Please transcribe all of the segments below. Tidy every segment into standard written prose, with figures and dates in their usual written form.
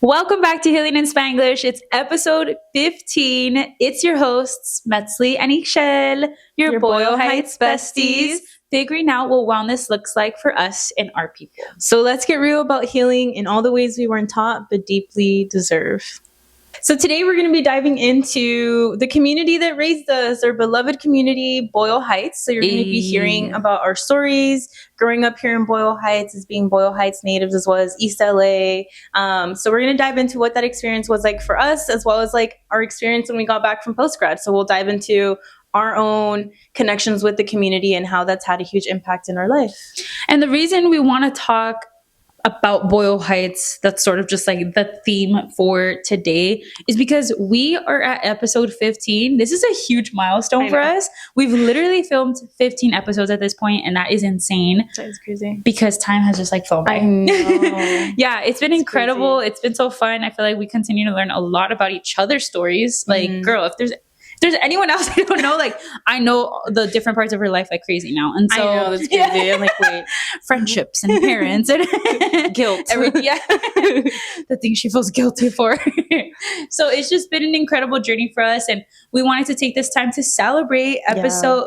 Welcome back to Healing in Spanglish. It's episode 15. It's your hosts, Metzli and Ishel, your Boyle Heights besties, figuring out what wellness looks like for us and our people. So let's get real about healing in all the ways we weren't taught but deeply deserve. So today we're going to be diving into the community that raised us, our beloved community, Boyle Heights. So you're going to be hearing about our stories, growing up here in Boyle Heights, as being Boyle Heights natives as well as East LA. So we're going to dive into what that experience was like for us, as well as like our experience when we got back from postgrad. So we'll dive into our own connections with the community and how that's had a huge impact in our life. And the reason we want to talk about Boyle Heights, that's sort of just like the theme for today, is because we are at episode 15. This is a huge milestone for us. We've literally filmed 15 episodes at this point, and that is insane. That is crazy. Because time has just like flown by. I know. Yeah, it's been incredible. Crazy. It's been so fun. I feel like we continue to learn a lot about each other's stories. Like, girl, if there's anyone else I don't know, like, I know the different parts of her life like crazy now. And so, I know, that's crazy. I'm like, wait. Friendships and parents and guilt. Everything, yeah. The things she feels guilty for. So it's just been an incredible journey for us. And we wanted to take this time to celebrate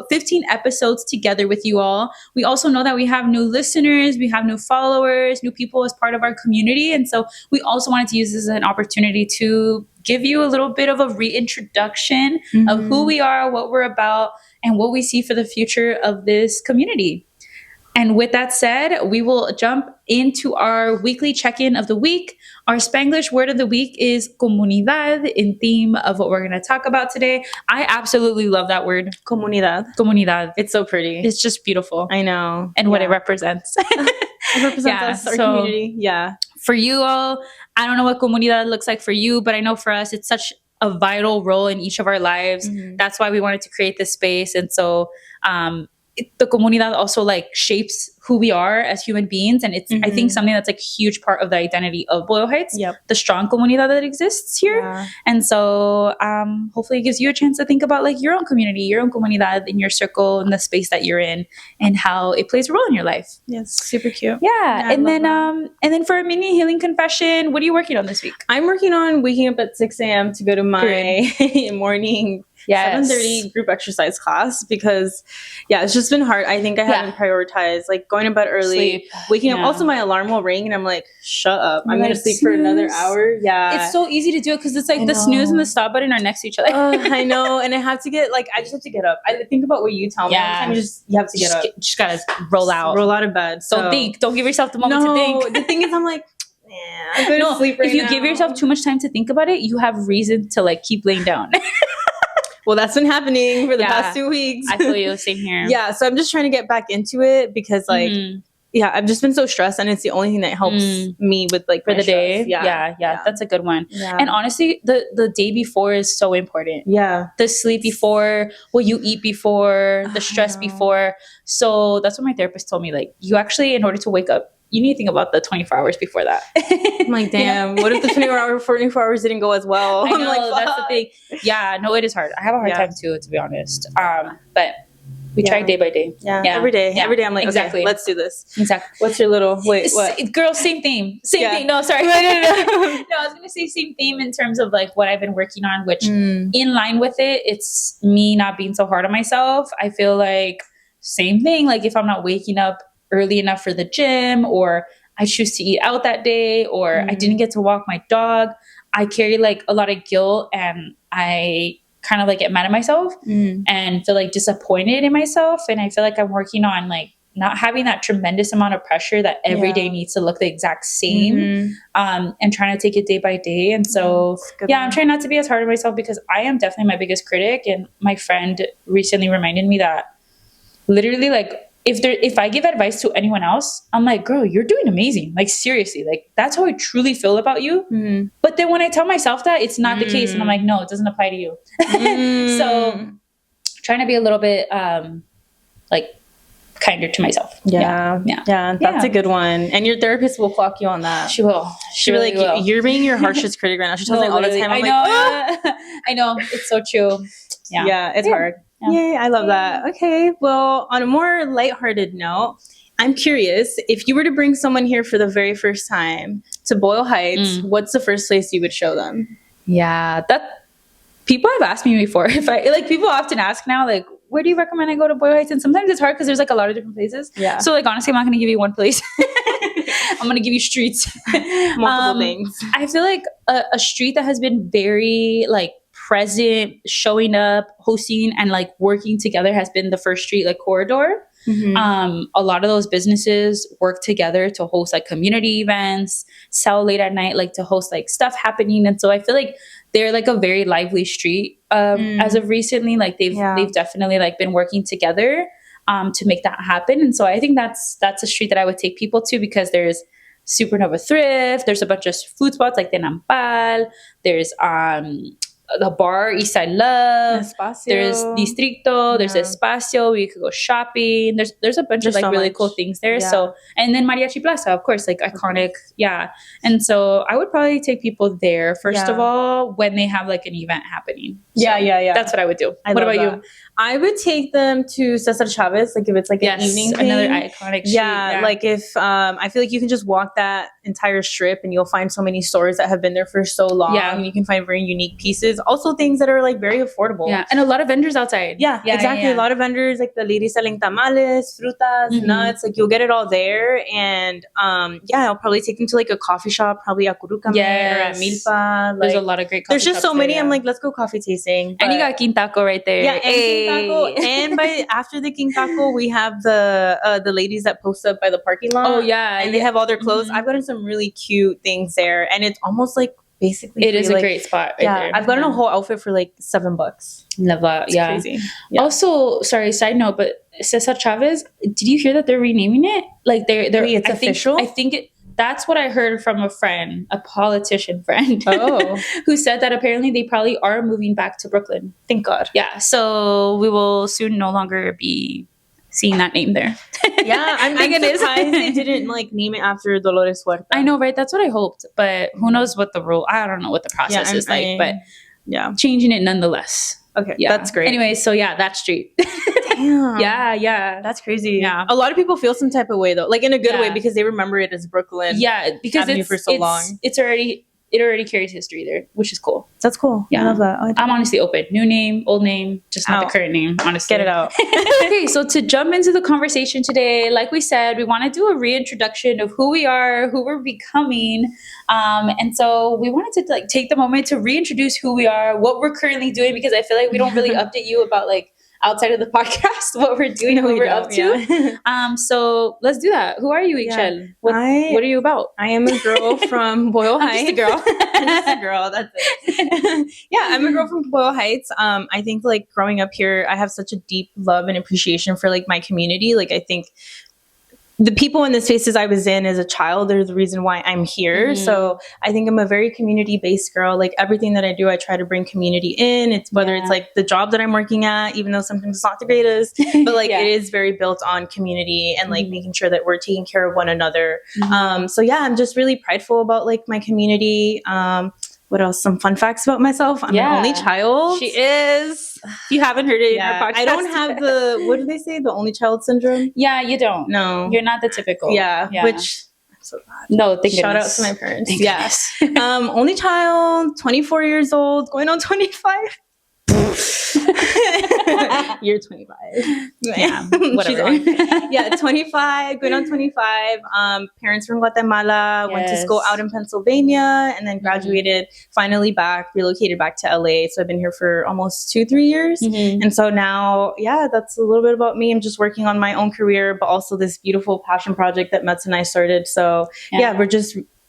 15 episodes together with you all. We also know that we have new listeners, we have new followers, new people as part of our community. And so we also wanted to use this as an opportunity to give you a little bit of a reintroduction of who we are, what we're about, and what we see for the future of this community. And with that said, we will jump into our weekly check-in of the week. Our Spanglish word of the week is comunidad, in theme of what we're going to talk about today. I absolutely love that word. Comunidad. Comunidad. It's so pretty. It's just beautiful. I know. And what it represents. It represents us, our community. Yeah. For you all, I don't know what comunidad looks like for you, but I know for us, it's such a vital role in each of our lives. That's why we wanted to create this space. And so the comunidad also like shapes who we are as human beings. And it's, I think, something that's like a huge part of the identity of Boyle Heights, the strong comunidad that exists here. Yeah. And so hopefully it gives you a chance to think about like your own community, your own comunidad in your circle, in the space that you're in, and how it plays a role in your life. Yes, super cute. Yeah. And then for a mini healing confession, what are you working on this week? I'm working on waking up at 6 a.m. to go to my morning 7:30 group exercise class, because it's just been hard. I think I haven't prioritized like going to bed early, waking up. Also, my alarm will ring and I'm like, shut up, I'm gonna sleep for another hour. It's so easy to do it because it's like the snooze and the stop button are next to each other. I know. And I have to get I just have to get up. I think about what you tell me. You have to get up. Just gotta roll out of bed. So don't give yourself the moment to think. The thing is, I'm like, I'm going to sleep right now. If you give yourself too much time to think about it, you have reason to like keep laying down. Well, that's been happening for the past 2 weeks. I feel you. Same here. So I'm just trying to get back into it because I've just been so stressed, and it's the only thing that helps me with like for the day. Yeah, that's a good one. And honestly, the day before is so important. The sleep before, what you eat before, the stress before. So that's what my therapist told me. Like, you actually, in order to wake up, you need to think about the 24 hours before that. I'm like, damn, what if the 24 hours didn't go as well? I know, like, that's the thing. Yeah, no, it is hard. I have a hard time too, to be honest. But we try day by day. Every day. Every day I'm like, exactly. Okay, let's do this. Exactly. What's your little, what? Girl, same theme. Same theme. No, sorry. No, I was going to say same theme in terms of like what I've been working on, which in line with it, it's me not being so hard on myself. I feel like same thing. Like if I'm not waking up early enough for the gym, or I choose to eat out that day, or I didn't get to walk my dog, I carry like a lot of guilt, and I kind of like get mad at myself and feel like disappointed in myself. And I feel like I'm working on like not having that tremendous amount of pressure that every day needs to look the exact same, and trying to take it day by day. And so, I'm trying not to be as hard on myself, because I am definitely my biggest critic. And my friend recently reminded me that literally, like, if I give advice to anyone else, I'm like, girl, you're doing amazing. Like, seriously, like, that's how I truly feel about you. But then when I tell myself that, it's not the case. And I'm like, no, it doesn't apply to you. So trying to be a little bit, like, kinder to myself. That's a good one. And your therapist will clock you on that. She will. She really like, will. You're being your harshest critic right now. She tells me all the time. I'm I know. It's so true. It's hard. Yay, I love that. Okay, well, on a more lighthearted note, I'm curious, if you were to bring someone here for the very first time to Boyle Heights, what's the first place you would show them? Yeah, that people have asked me before. If I like, people often ask now, like, where do you recommend I go to Boyle Heights? And sometimes it's hard because there's like a lot of different places. Yeah. So like, honestly, I'm not going to give you one place. I'm going to give you streets. Multiple things. I feel like a street that has been very like present, showing up, hosting, and like working together has been the First Street like corridor. A lot of those businesses work together to host like community events, sell late at night, like to host like stuff happening. And so I feel like they're like a very lively street as of recently. Like they've definitely like been working together to make that happen. And so I think that's a street that I would take people to, because there's Supernova Thrift, there's a bunch of food spots like the Nampal, there's the bar Eastside Love, Espacio. There's Distrito, there's Espacio where you could go shopping. There's a bunch of like really cool things there. Yeah. So, and then Mariachi Plaza, of course, like iconic. Yeah. And so I would probably take people there first of all when they have like an event happening. So yeah. That's what I would do. What about you? I would take them to Cesar Chavez, like if it's like an evening thing. Another iconic street. Yeah, like if I feel like you can just walk that entire strip and you'll find so many stores that have been there for so long. Yeah. And you can find very unique pieces. Also things that are like very affordable. Yeah, and a lot of vendors outside. Yeah, exactly. Yeah. A lot of vendors, like the ladies selling tamales, frutas, nuts. Like you'll get it all there. And I'll probably take them to like a coffee shop, probably a Curucame or a Milpa. Like, there's a lot of great coffee shops. There's just so many. There, I'm like, let's go coffee tasting. And you got King Taco right there. Yeah, and King Taco. And after the King Taco, we have the ladies that post up by the parking lot. Oh yeah, and they have all their clothes. I've gotten some really cute things there, and it's almost like basically it is a great spot. Right there. I've gotten a whole outfit for like $7. Love that. It's crazy. Yeah. Also, sorry, side note, but Cesar Chavez, did you hear that they're renaming it? Like they're it's official. I think that's what I heard from a friend, a politician friend, who said that apparently they probably are moving back to Brooklyn. Thank God. Yeah, so we will soon no longer be seeing that name there. Yeah, I'm surprised they didn't like name it after Dolores Huerta. I know, right? That's what I hoped, but who knows what the rule? I don't know what the process is like, but changing it nonetheless. Okay, that's great. Anyway, so that street. Damn. Yeah. That's crazy. Yeah. A lot of people feel some type of way though, like in a good way, because they remember it as Brooklyn. Yeah, because it's for so long. It already carries history there, which is cool. That's cool. Yeah. I love that. I'm honestly open. New name, old name, just not the current name, honestly. Get it out. Okay, so to jump into the conversation today, like we said, we want to do a reintroduction of who we are, who we're becoming. And so we wanted to like take the moment to reintroduce who we are, what we're currently doing, because I feel like we don't really update you about like outside of the podcast, what we're doing and what we're up to. So let's do that. Who are you, Michelle? What are you about? I am a girl from Boyle Heights. I'm just a girl. I'm just a girl. That's it. Yeah, I'm a girl from Boyle Heights. I think like growing up here, I have such a deep love and appreciation for like my community. Like I think the people in the spaces I was in as a child are the reason why I'm here. So I think I'm a very community-based girl. Like everything that I do, I try to bring community in. It's whether it's like the job that I'm working at, even though sometimes it's not the greatest, but like it is very built on community and like making sure that we're taking care of one another. So yeah, I'm just really prideful about like my community. What else? Some fun facts about myself. I'm an only child. She is. You haven't heard it in our podcast. I don't have the, what do they say? The only child syndrome? Yeah, you don't. No. You're not the typical. Yeah. Which, I'm so glad. No, thank Shout goodness. out to my parents. Thank Yes. Only child, 24 years old, going on 25. You're 25. Yeah, whatever. Yeah, 25, going on 25. Parents from Guatemala, went to school out in Pennsylvania, and then graduated, finally relocated back to LA. So I've been here for almost 2-3 years. And so now, that's a little bit about me. I'm just working on my own career, but also this beautiful passion project that Metz and I started. So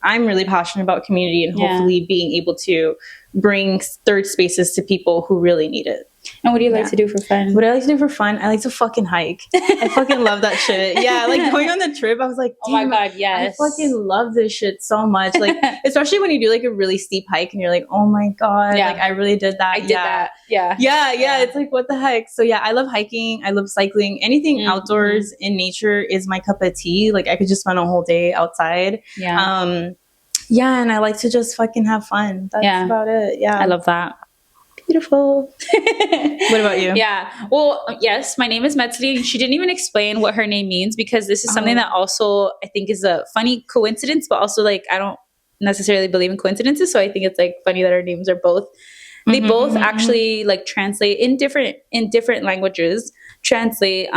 I'm really passionate about community and hopefully being able to bring third spaces to people who really need it. And what do you like to do for fun? What I like to do for fun? I like to fucking hike. I fucking love that shit. Yeah, like going on the trip, I was like, oh my God, yes. I fucking love this shit so much. Like, especially when you do like a really steep hike and you're like, oh my God, like I really did that. I did that. Yeah. It's like, what the heck? So yeah, I love hiking. I love cycling. Anything outdoors in nature is my cup of tea. Like I could just spend a whole day outside. Yeah, and I like to just fucking have fun. That's about it. Yeah. I love that. Beautiful. What about you? Yeah. Well, yes, my name is Metzli. She didn't even explain what her name means, because this is something that also I think is a funny coincidence, but also like I don't necessarily believe in coincidences. So I think it's like funny that our names are both. They both actually like translate in different languages. Translate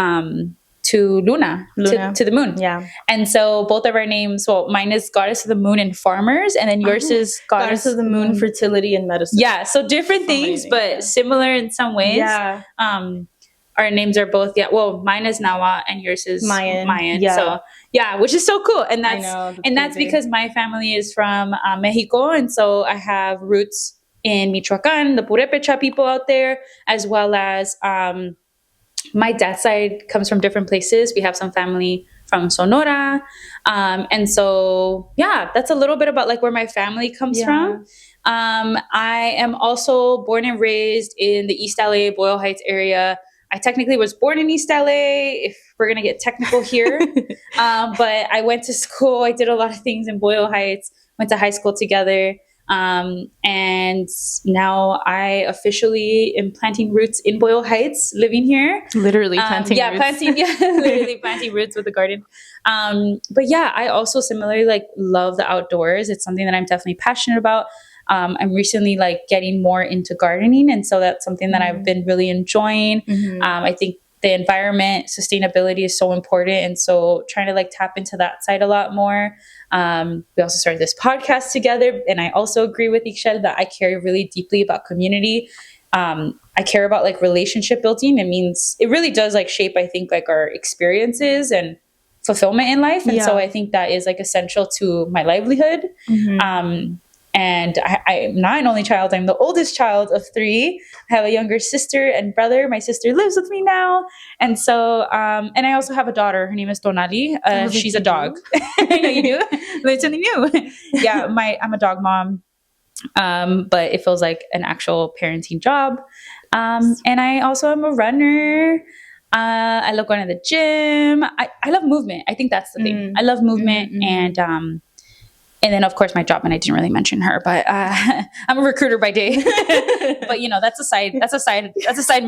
to Luna. To the moon. Yeah. And so both of our names, well, mine is Goddess of the Moon and Farmers, and then yours is Goddess of the Moon, Fertility and Medicine. Yeah, so different things, but similar in some ways. Yeah. Our names are both, well, mine is Nawa and yours is Mayan. Yeah. So yeah, which is so cool. And that's that's because my family is from Mexico, and so I have roots in Michoacan, the Purepecha people out there, as well as my dad's side comes from different places. We have some family from Sonora. And so, yeah, that's a little bit about like where my family comes from. I am also born and raised in the East LA, Boyle Heights area. I technically was born in East LA, if we're going to get technical here. But I went to school. I did a lot of things in Boyle Heights, went to high school together. And now I officially am planting roots in Boyle Heights, living here. Literally planting roots. Literally planting roots with the garden. But yeah, I also similarly like love the outdoors. It's something that I'm definitely passionate about. I'm recently like getting more into gardening. And so that's something that I've been really enjoying. I think the environment, sustainability is so important. And so trying to like tap into that side a lot more. We also started this podcast together. And I also agree with Ixchel that I care really deeply about community. I care about like relationship building. It really does like shape, I think, like our experiences and fulfillment in life. And so I think that is like essential to my livelihood. And I'm not an only child. I'm the oldest child of 3. I have a younger sister and brother. My sister lives with me now. And so, and I also have a daughter. Her name is Tonali. She's a dog. I know you do. Learn something new. Yeah, I'm a dog mom. But it feels like an actual parenting job. And I also am a runner. I love going to the gym. I love movement. I think that's the thing. I love movement. And then, of course, my job, and I didn't really mention her, but I'm a recruiter by day. But that's a side mission. That's a side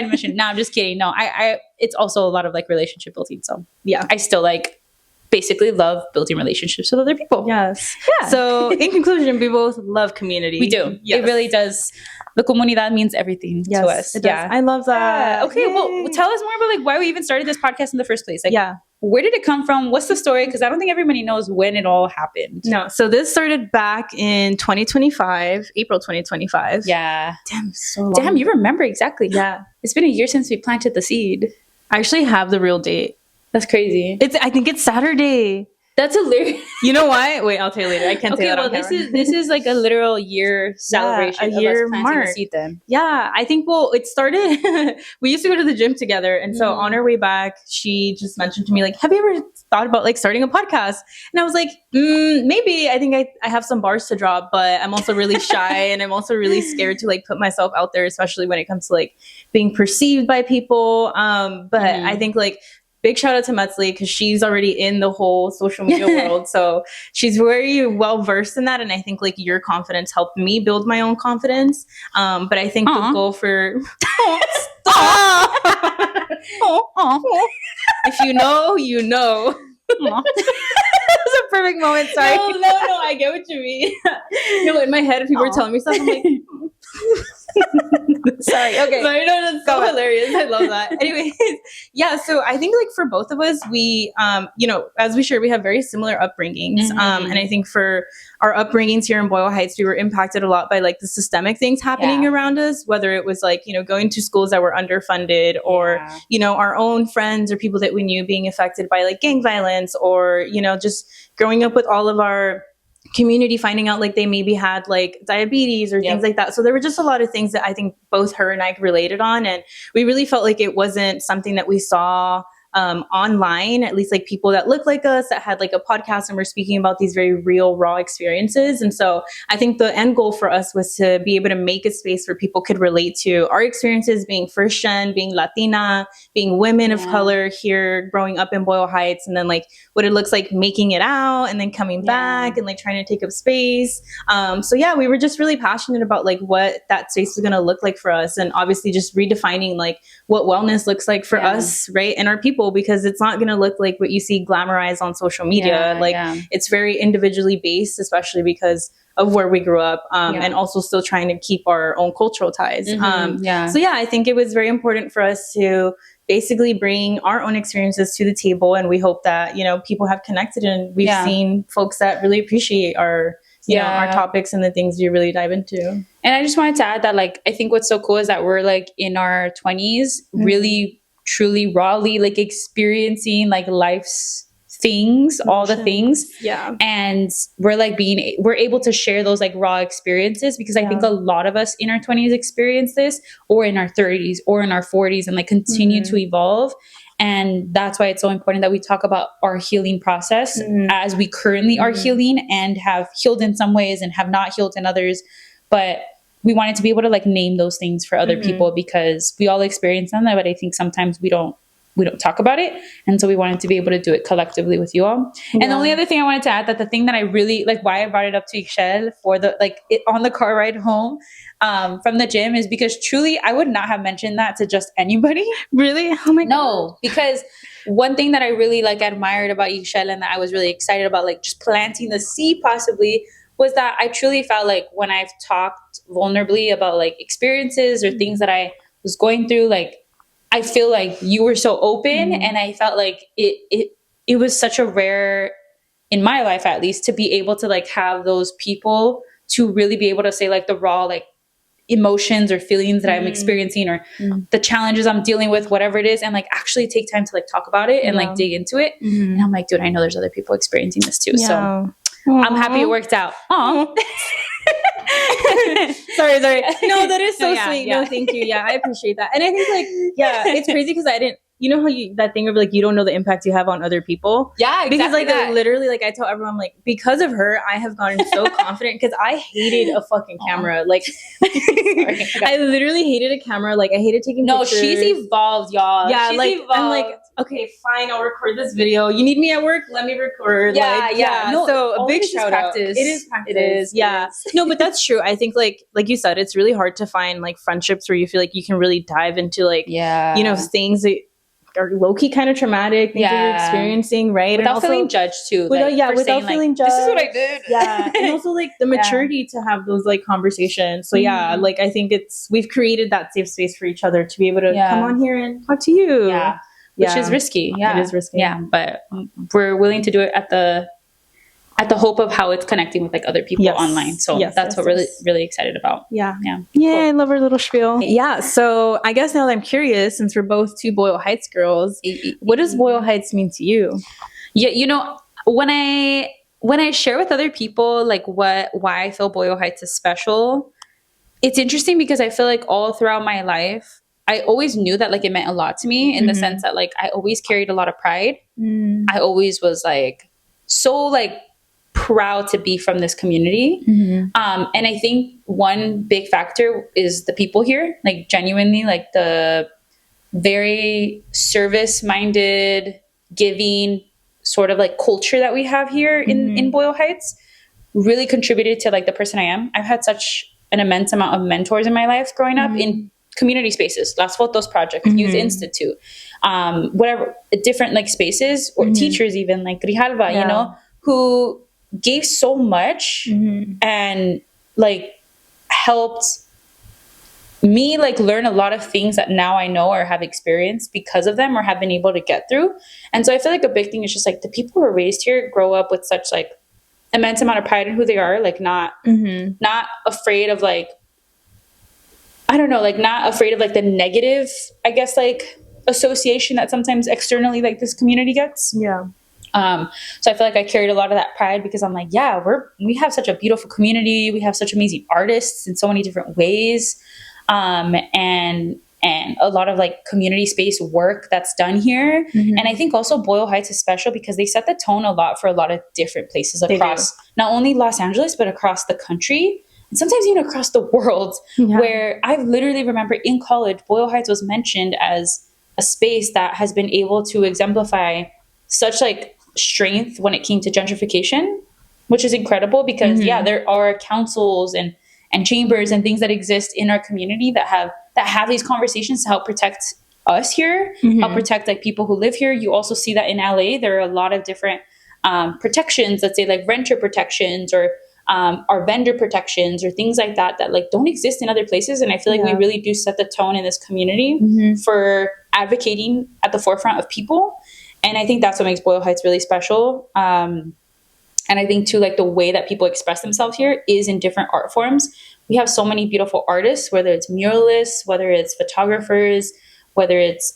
mission. No, I'm just kidding. No, it's also a lot of like relationship building. So yeah, I still like basically love building relationships with other people. Yes. Yeah. So in conclusion, we both love community. We do. Yes. It really does. The comunidad means everything to us. It does. Yeah. I love that. Okay. Yay. Well, tell us more about like why we even started this podcast in the first place. Like, where did it come from? What's the story? Because I don't think everybody knows when it all happened. No. So this started back in 2025, April 2025. Yeah. Damn, so long. Damn, you remember exactly. Yeah. It's been a year since we planted the seed. I actually have the real date. That's crazy. I think it's Saturday. That's hilarious. You know why? Wait, I'll tell you later. I can't say that on camera. This is like a literal year celebration. A year of us planting the seed then. Yeah, I think. Well, it started. We used to go to the gym together, and so on our way back, she just mentioned to me like, "Have you ever thought about like starting a podcast?" And I was like, "Maybe." I think I have some bars to drop, but I'm also really shy, and I'm also really scared to like put myself out there, especially when it comes to like being perceived by people. But I think like. Big shout out to Metzli because she's already in the whole social media world. So she's very well versed in that. And I think like your confidence helped me build my own confidence. But I think the goal for if you know, you know. That's a perfect moment. Sorry. No, I get what you mean. In my head, if people are telling me stuff, I'm like, sorry. Okay. Sorry, no, that's so hilarious. I love that. Anyways, yeah. So I think like for both of us, we, as we shared, we have very similar upbringings. And I think for our upbringings here in Boyle Heights, we were impacted a lot by like the systemic things happening around us, whether it was like, going to schools that were underfunded or, our own friends or people that we knew being affected by like gang violence or, just growing up with all of our community finding out like they maybe had like diabetes or things like that. So there were just a lot of things that I think both her and I related on. And we really felt like it wasn't something that we saw online, at least like people that look like us that had like a podcast and we're speaking about these very real, raw experiences. And so I think the end goal for us was to be able to make a space where people could relate to our experiences being first gen, being Latina, being women of color here, growing up in Boyle Heights, and then like what it looks like making it out and then coming back and like trying to take up space. So yeah, we were just really passionate about like what that space was going to look like for us, and obviously just redefining like what wellness looks like for us, right, and our people, because it's not going to look like what you see glamorized on social media. It's very individually based, especially because of where we grew up, and also still trying to keep our own cultural ties. So yeah, I think it was very important for us to basically bring our own experiences to the table, and we hope that, you know, people have connected, and we've seen folks that really appreciate our you know, our topics and the things you really dive into. And I just wanted to add that, like, I think what's so cool is that we're like in our 20s, really, truly, rawly, like experiencing like life's things, all the things. Yeah. And we're like we're able to share those like raw experiences, because I think a lot of us in our 20s experience this, or in our 30s or in our 40s, and like continue to evolve. And that's why it's so important that we talk about our healing process as we currently are healing, and have healed in some ways and have not healed in others. But we wanted to be able to like name those things for other people, because we all experience them, but I think sometimes we don't talk about it. And so we wanted to be able to do it collectively with you all. And the only other thing I wanted to add, that the thing that I really like, why I brought it up to Ixchel for the, like, it on the car ride home from the gym, is because truly I would not have mentioned that to just anybody. Really? Oh my God. No, because one thing that I really like admired about Ixchel, and that I was really excited about, like just planting the seed possibly, was that I truly felt like when I've talked vulnerably about like experiences or things that I was going through, like, I feel like you were so open, and I felt like it was such a rare, in my life at least, to be able to like have those people to really be able to say like the raw like emotions or feelings that I'm experiencing, or the challenges I'm dealing with, whatever it is, and like actually take time to like talk about it and like dig into it. And I'm like, dude, I know there's other people experiencing this too. So I'm happy it worked out. sorry. No, that is so sweet. No, thank you. Yeah, I appreciate that. And I think like, it's crazy because I didn't, you know how that thing of like, you don't know the impact you have on other people. Yeah, exactly. Because like literally, like I tell everyone, like, because of her, I have gotten so confident, because I hated a fucking camera. Like, I literally hated a camera. Like, I hated taking pictures. No, she's evolved, y'all. Yeah, she's like evolved. I'm like, okay, fine, I'll record this video. You need me at work? Let me record. Yeah. No, so a big shout out. It is practice. It is. Yeah. No, but that's true. I think like you said, it's really hard to find like friendships where you feel like you can really dive into like, you know, things that are low-key kind of traumatic, things that you're experiencing, right? Without and also, feeling judged too. Without feeling judged. This is what I did. Yeah. And also like the maturity to have those like conversations. So yeah, like I think we've created that safe space for each other to be able to come on here and talk to you. Yeah. Which is risky. Yeah. It is risky. Yeah. But we're willing to do it at the hope of how it's connecting with like other people online. So that's what we're really excited about. Yeah. Yeah. Yeah. Cool. I love our little spiel. Yeah. So I guess now that I'm curious, since we're both two Boyle Heights girls, what does Boyle Heights mean to you? Yeah. You know, when I share with other people, like why I feel Boyle Heights is special, it's interesting because I feel like all throughout my life, I always knew that like it meant a lot to me, in the sense that like I always carried a lot of pride. I always was like so like proud to be from this community. And I think one big factor is the people here, like genuinely like the very service-minded, giving sort of like culture that we have here in Boyle Heights really contributed to like the person I am. I've had such an immense amount of mentors in my life growing up in community spaces, Las Fotos Project, Youth Institute, whatever, different like spaces, or teachers even, like Grijalva, you know, who gave so much and like helped me like learn a lot of things that now I know or have experienced because of them, or have been able to get through. And so I feel like a big thing is just like the people who are raised here grow up with such like immense amount of pride in who they are, like not afraid of like, I don't know, like not afraid of like the negative, I guess, like association that sometimes externally like this community gets. Yeah. So I feel like I carried a lot of that pride, because I'm like, yeah, we have such a beautiful community. We have such amazing artists in so many different ways. And and a lot of like community space work that's done here. And I think also Boyle Heights is special because they set the tone a lot for a lot of different places across not only Los Angeles, but across the country and sometimes even across the world, where I literally remember in college, Boyle Heights was mentioned as a space that has been able to exemplify such like strength when it came to gentrification, which is incredible because there are councils and chambers and things that exist in our community that have these conversations to help protect us here, help protect like people who live here. You also see that in LA, there are a lot of different protections, let's say like renter protections or vendor protections or things like that like don't exist in other places. And I feel like we really do set the tone in this community for advocating at the forefront of people. And I think that's what makes Boyle Heights really special. And I think too, like the way that people express themselves here is in different art forms. We have so many beautiful artists, whether it's muralists, whether it's photographers, whether it's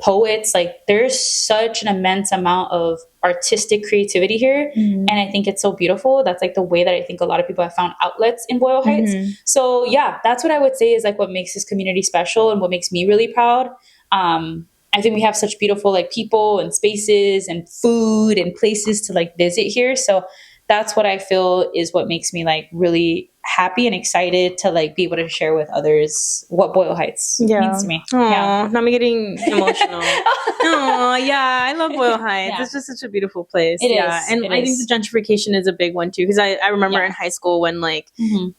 poets. Like there's such an immense amount of artistic creativity here. And I think it's so beautiful. That's like the way that I think a lot of people have found outlets in Boyle Heights. So yeah, that's what I would say is like what makes this community special and what makes me really proud. I think we have such beautiful like people and spaces and food and places to like visit here. So that's what I feel is what makes me like really happy and excited to like be able to share with others what Boyle Heights means to me. Now I'm getting emotional. Oh yeah, I love Boyle Heights. It's just such a beautiful place. It is. And I think the gentrification is a big one too, because I remember in high school when like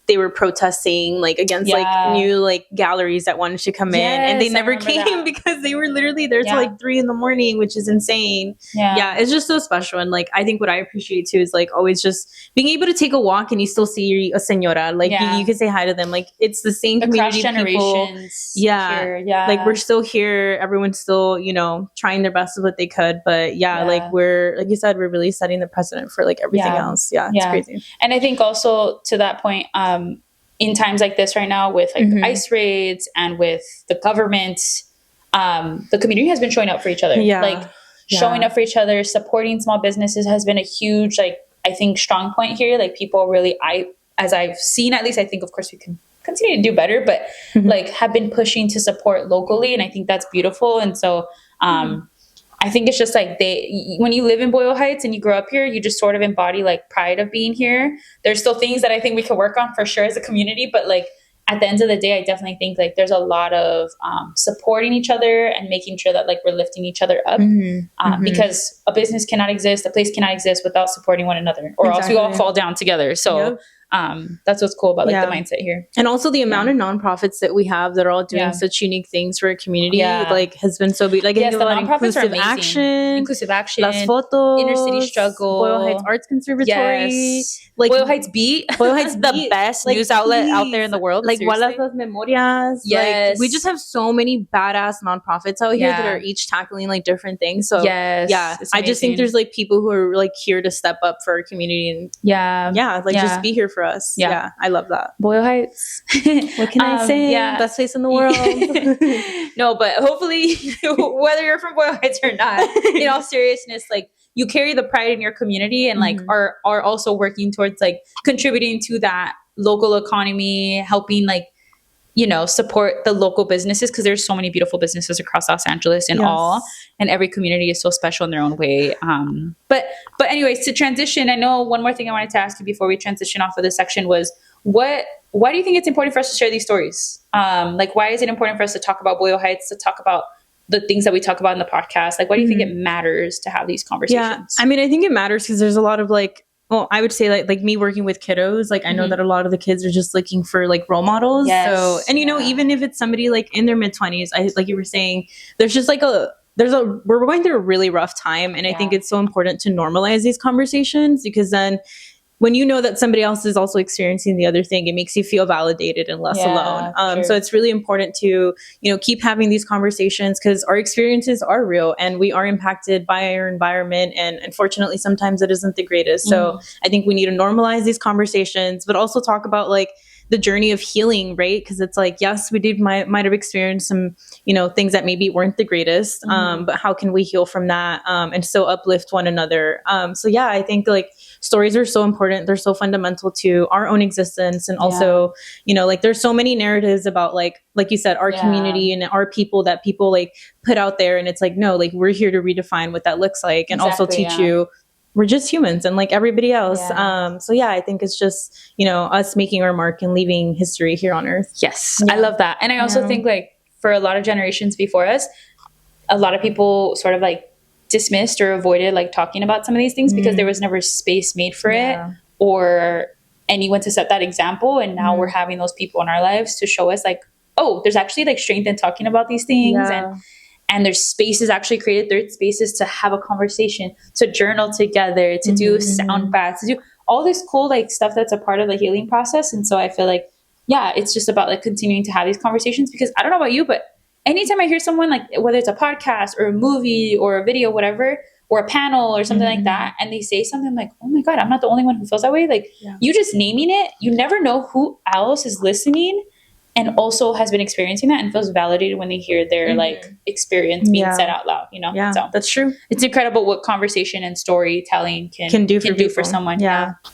they were protesting like against like new like galleries that wanted to come in, and they never came because they were literally there till like 3 a.m, which is insane. It's just so special. And like I think what I appreciate too is like always just being able to take a walk and you still see a señora. Like you can say hi to them. Like it's the same community people. Here. Like we're still here. Everyone's still, trying their best of what they could. But like we're, like you said, we're really setting the precedent for like everything else. It's crazy. And I think also to that point, in times like this right now with like ICE raids and with the government, the community has been showing up for each other. Showing up for each other, supporting small businesses has been a huge, like, I think strong point here. Like people really, as I've seen, at least, I think, of course, we can continue to do better, but like have been pushing to support locally. And I think that's beautiful. And so I think it's just like when you live in Boyle Heights and you grow up here, you just sort of embody like pride of being here. There's still things that I think we can work on for sure as a community, but like at the end of the day, I definitely think like there's a lot of supporting each other and making sure that like we're lifting each other up because a business cannot exist, a place cannot exist without supporting one another, or else we all fall down together. So that's what's cool about like the mindset here. And also the amount of nonprofits that we have that are all doing such unique things for a community like has been so big. Like the nonprofits are amazing. Inclusive Action, Las Fotos, Inner City Struggle, Boyle Heights Arts Conservatory, like Boyle Heights Beat. Boyle Heights the best news outlet out there in the world. Like Walas Las Memorias. Like, we just have so many badass nonprofits out here that are each tackling like different things. So I just think there's like people who are like here to step up for our community and just be here for us. I love that. Boyle Heights. What can I say? Best place in the world. No, but hopefully, whether you're from Boyle Heights or not, in all seriousness, like you carry the pride in your community and like are also working towards like contributing to that local economy, helping like, support the local businesses, because there's so many beautiful businesses across Los Angeles and and every community is so special in their own way. But anyways, to transition, I know one more thing I wanted to ask you before we transition off of this section was why do you think it's important for us to share these stories? Like, why is it important for us to talk about Boyle Heights, to talk about the things that we talk about in the podcast? Like, why do you think it matters to have these conversations? I mean, I think it matters because there's a lot of like, well, I would say like me working with kiddos, like I know that a lot of the kids are just looking for like role models. So, and even if it's somebody like in their mid-20s, like you were saying, there's just like we're going through a really rough time. And I think it's so important to normalize these conversations, because then when you know that somebody else is also experiencing the other thing, it makes you feel validated and less alone. So it's really important to, keep having these conversations, because our experiences are real and we are impacted by our environment. And unfortunately, sometimes it isn't the greatest. So I think we need to normalize these conversations, but also talk about like the journey of healing, right? Because it's like, yes, we might have experienced some, things that maybe weren't the greatest, but how can we heal from that and still uplift one another? So yeah, I think like stories are so important. They're so fundamental to our own existence. And also, like there's so many narratives about like you said, our community and our people that people like put out there. And it's like, no, like we're here to redefine what that looks like and also teach you we're just humans and like everybody else. So yeah, I think it's just, us making our mark and leaving history here on earth. Yes. I love that. And I also think like for a lot of generations before us, a lot of people sort of like dismissed or avoided like talking about some of these things because there was never space made for it or anyone to set that example. And now we're having those people in our lives to show us like, oh, there's actually like strength in talking about these things. And there's spaces actually created, there's spaces to have a conversation, to journal together, to do sound baths, to do all this cool like stuff that's a part of the healing process. And so I feel like, it's just about like continuing to have these conversations, because I don't know about you, but anytime I hear someone like, whether it's a podcast or a movie or a video, whatever, or a panel or something like that, and they say something like, oh my God, I'm not the only one who feels that way. Like you just naming it, you never know who else is listening and also has been experiencing that and feels validated when they hear their like experience being said out loud, So that's true. It's incredible what conversation and storytelling can do for someone.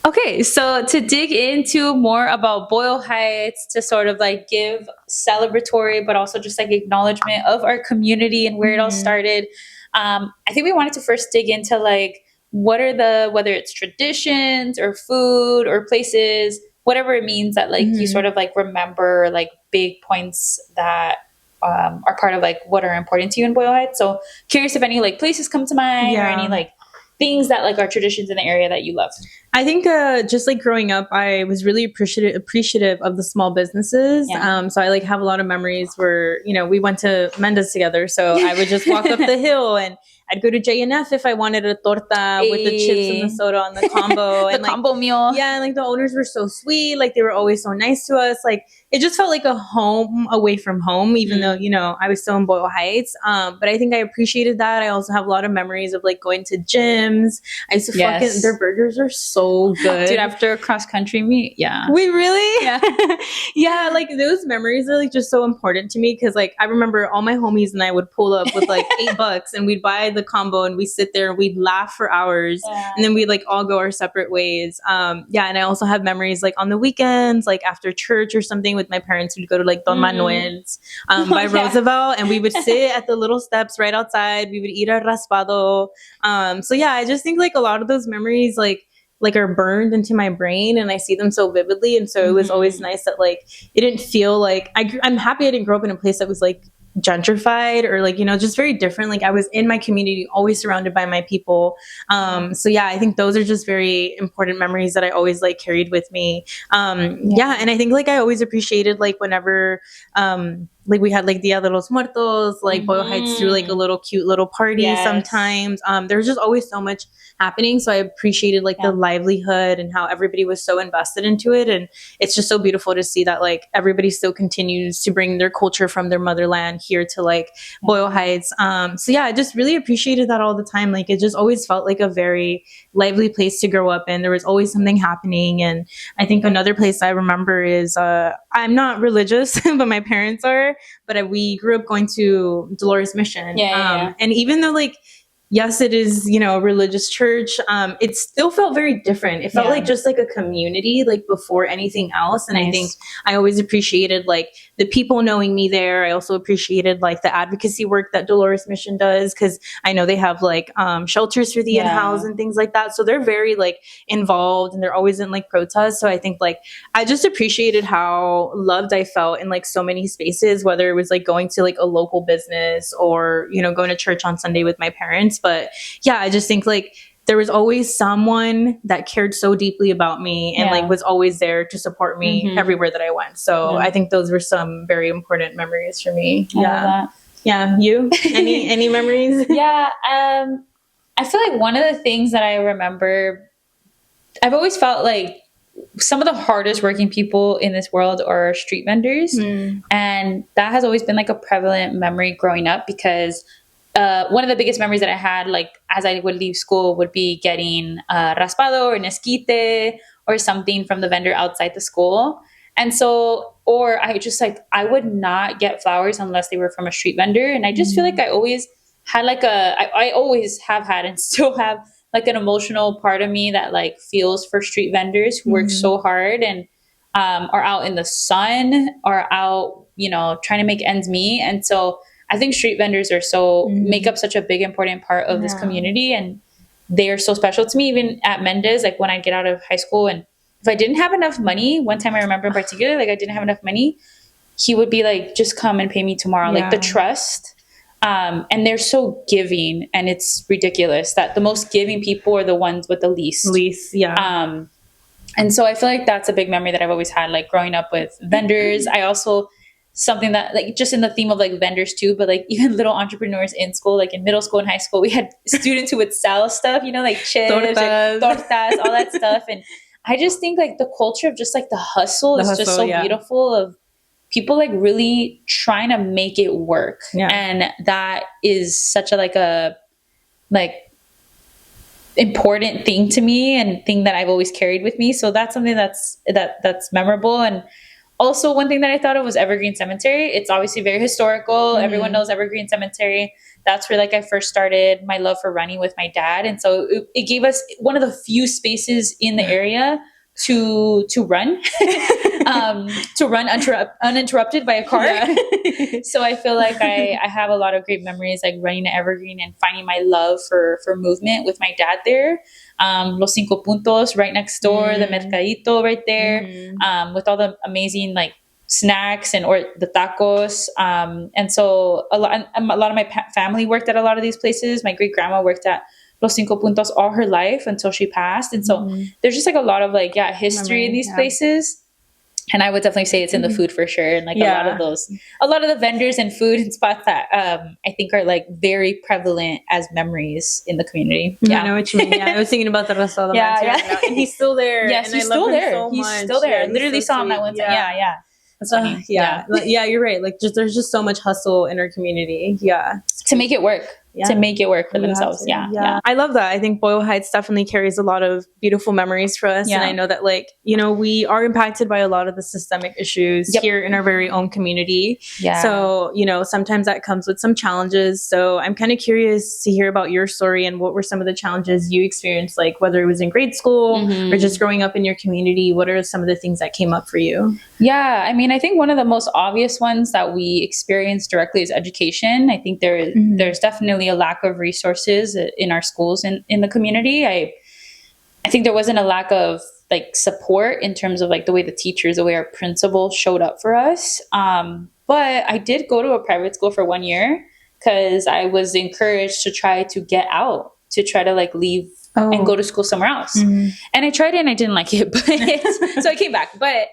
Okay, so to dig into more about Boyle Heights, to sort of like give celebratory but also just like acknowledgement of our community and where it all started, I think we wanted to first dig into like what are whether it's traditions or food or places, whatever it means that like you sort of like remember like big points that are part of like what are important to you in Boyle Heights. So curious if any like places come to mind or any like things that like are traditions in the area that you love. I think just like growing up, I was really appreciative of the small businesses. So I like have a lot of memories where, we went to Mendes together. So I would just walk up the hill and I'd go to J&F if I wanted a torta with the chips and the soda on the combo. The and like, combo meal. Yeah, and like the owners were so sweet. Like they were always so nice to us. Like it just felt like a home away from home, even though, I was still in Boyle Heights. But I think I appreciated that. I also have a lot of memories of like going to gyms. I used to their burgers are so good. Dude, after a cross country meet. Yeah. Wait, really? Yeah. Yeah, like those memories are like just so important to me because like I remember all my homies and I would pull up with like $8 and we'd buy the combo and we sit there and we'd laugh for hours and then we'd like all go our separate ways. And I also have memories like on the weekends, like after church or something with my parents, we'd go to like Don Manuel's by Roosevelt and we would sit at the little steps right outside. We would eat our raspado. So yeah, I just think like a lot of those memories like are burned into my brain and I see them so vividly. And so it was always nice that like it didn't feel like I'm happy I didn't grow up in a place that was like gentrified or like, just very different. Like I was in my community, always surrounded by my people. So yeah, I think those are just very important memories that I always like carried with me. And I think like I always appreciated like whenever like we had like Dia de los Muertos, like Boyle Heights threw like a little cute little party sometimes. There's just always so much happening. So I appreciated like the livelihood and how everybody was so invested into it. And it's just so beautiful to see that like everybody still continues to bring their culture from their motherland here to like Boyle Heights. So yeah, I just really appreciated that all the time. Like it just always felt like a very lively place to grow up in. There was always something happening. And I think another place I remember is I'm not religious, but my parents are. But we grew up going to Dolores Mission. And even though like, yes, it is, a religious church, it still felt very different. It felt like just like a community, like before anything else. And I think I always appreciated like the people knowing me there. I also appreciated like the advocacy work that Dolores Mission does, because I know they have like shelters for the in-house and things like that. So they're very like involved and they're always in like protests. So I think like I just appreciated how loved I felt in like so many spaces, whether it was like going to like a local business or, going to church on Sunday with my parents. But yeah, I just think like there was always someone that cared so deeply about me and like was always there to support me everywhere that I went. So I think those were some very important memories for me. Yeah. You? Any memories? I feel like one of the things that I remember, I've always felt like some of the hardest working people in this world are street vendors. And that has always been like a prevalent memory growing up, because one of the biggest memories that I had, like as I would leave school, would be getting raspado or nesquite or something from the vendor outside the school. And so, or I just like, I would not get flowers unless they were from a street vendor. And I just feel like I always had like I always have had and still have like an emotional part of me that like feels for street vendors who work so hard and are out in the sun, are out, you know, trying to make ends meet. And so I think street vendors are make up such a big, important part of this community. And they are so special to me, even at Mendez, like when I get out of high school. And if I didn't have enough money, one time I remember in particular, like I didn't have enough money, he would be like, just come and pay me tomorrow. Like the trust. And they're so giving, and it's ridiculous that the most giving people are the ones with the least. And so I feel like that's a big memory that I've always had, like growing up with vendors. I also, something that like just in the theme of like vendors too, but like even little entrepreneurs in school, like in middle school and high school, we had students who would sell stuff, you know, like chips, tortas, all that stuff. And I just think like the culture of just like the hustle is just so beautiful, of people like really trying to make it work. And that is such a like important thing to me, and thing that I've always carried with me. So that's something that's memorable. And also one thing that I thought of was Evergreen Cemetery. It's obviously very historical. Everyone knows Evergreen Cemetery. That's where like I first started my love for running with my dad. And so it gave us one of the few spaces in the area to run, uninterrupted by a car. So I feel like I have a lot of great memories, like running at Evergreen and finding my love for movement with my dad there. Los Cinco Puntos right next door, the Mercadito right there, with all the amazing like snacks or the tacos. And so a lot of my family worked at a lot of these places. My great grandma worked at Los Cinco Puntos all her life until she passed. And so there's just like a lot of like, history in these places. And I would definitely say it's in the food for sure. And like a lot of the vendors and food and spots that I think are like very prevalent as memories in the community. I know what you mean. I was thinking about the Rosado man too right now. And he's still there. Yes, he's still there. He's still there. I literally saw him that one time. Yeah. That's funny. You're right. Like there's just so much hustle in our community. To make it work. To make it work for themselves. Yeah. I love that. I think Boyle Heights definitely carries a lot of beautiful memories for us. And I know that like, you know, we are impacted by a lot of the systemic issues here in our very own community. So, you know, sometimes that comes with some challenges. So I'm kind of curious to hear about your story and what were some of the challenges you experienced, like whether it was in grade school or just growing up in your community. What are some of the things that came up for you? Yeah, I mean, I think one of the most obvious ones that we experience directly is education. I think there's definitely a lack of resources in our schools in the community. I think there wasn't a lack of like support in terms of like the way the teachers, the way our principal showed up for us. But I did go to a private school for 1 year because I was encouraged to try to get out, to try to like leave and go to school somewhere else. And I tried it and I didn't like it, but so I came back. But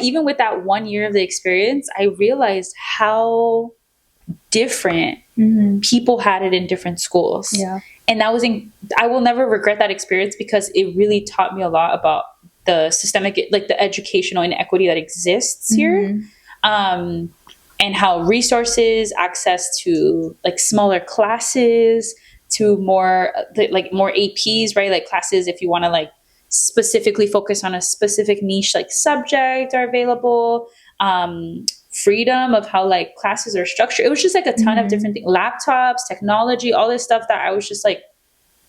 even with that 1 year of the experience, I realized how different people had it in different schools. And that was I will never regret that experience because it really taught me a lot about the systemic, like the educational inequity that exists here. And how resources, access to like smaller classes, to more APs, right? Like classes, if you want to like specifically focus on a specific niche, like subject are available. Freedom of how like classes are structured. It was just like a ton of different things, laptops, technology, all this stuff that I was just like,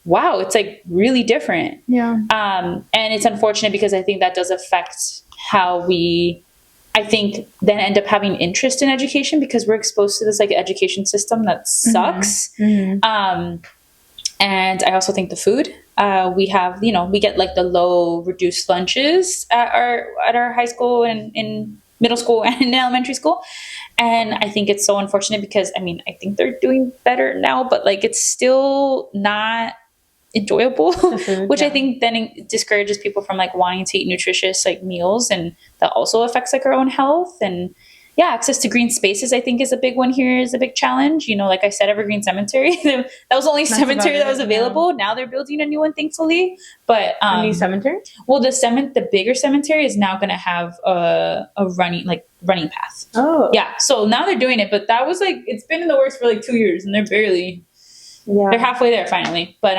wow, it's like really different. And it's unfortunate because I think that does affect how I think then end up having interest in education because we're exposed to this like education system that sucks. And I also think the food, we have, you know, we get like the low reduced lunches at our high school and in middle school and in elementary school. And I think it's so unfortunate because, I mean, I think they're doing better now, but like, it's still not enjoyable, which I think then discourages people from like wanting to eat nutritious like meals. And that also affects like our own health. And access to green spaces, I think is a big one here, is a big challenge. You know, like I said, Evergreen Cemetery, that was the only cemetery that was available. Now they're building a new one, thankfully. But a new cemetery? Well, the bigger cemetery is now going to have a running path. Yeah. So now they're doing it, but that was like, it's been in the works for like 2 years and they're halfway there finally. But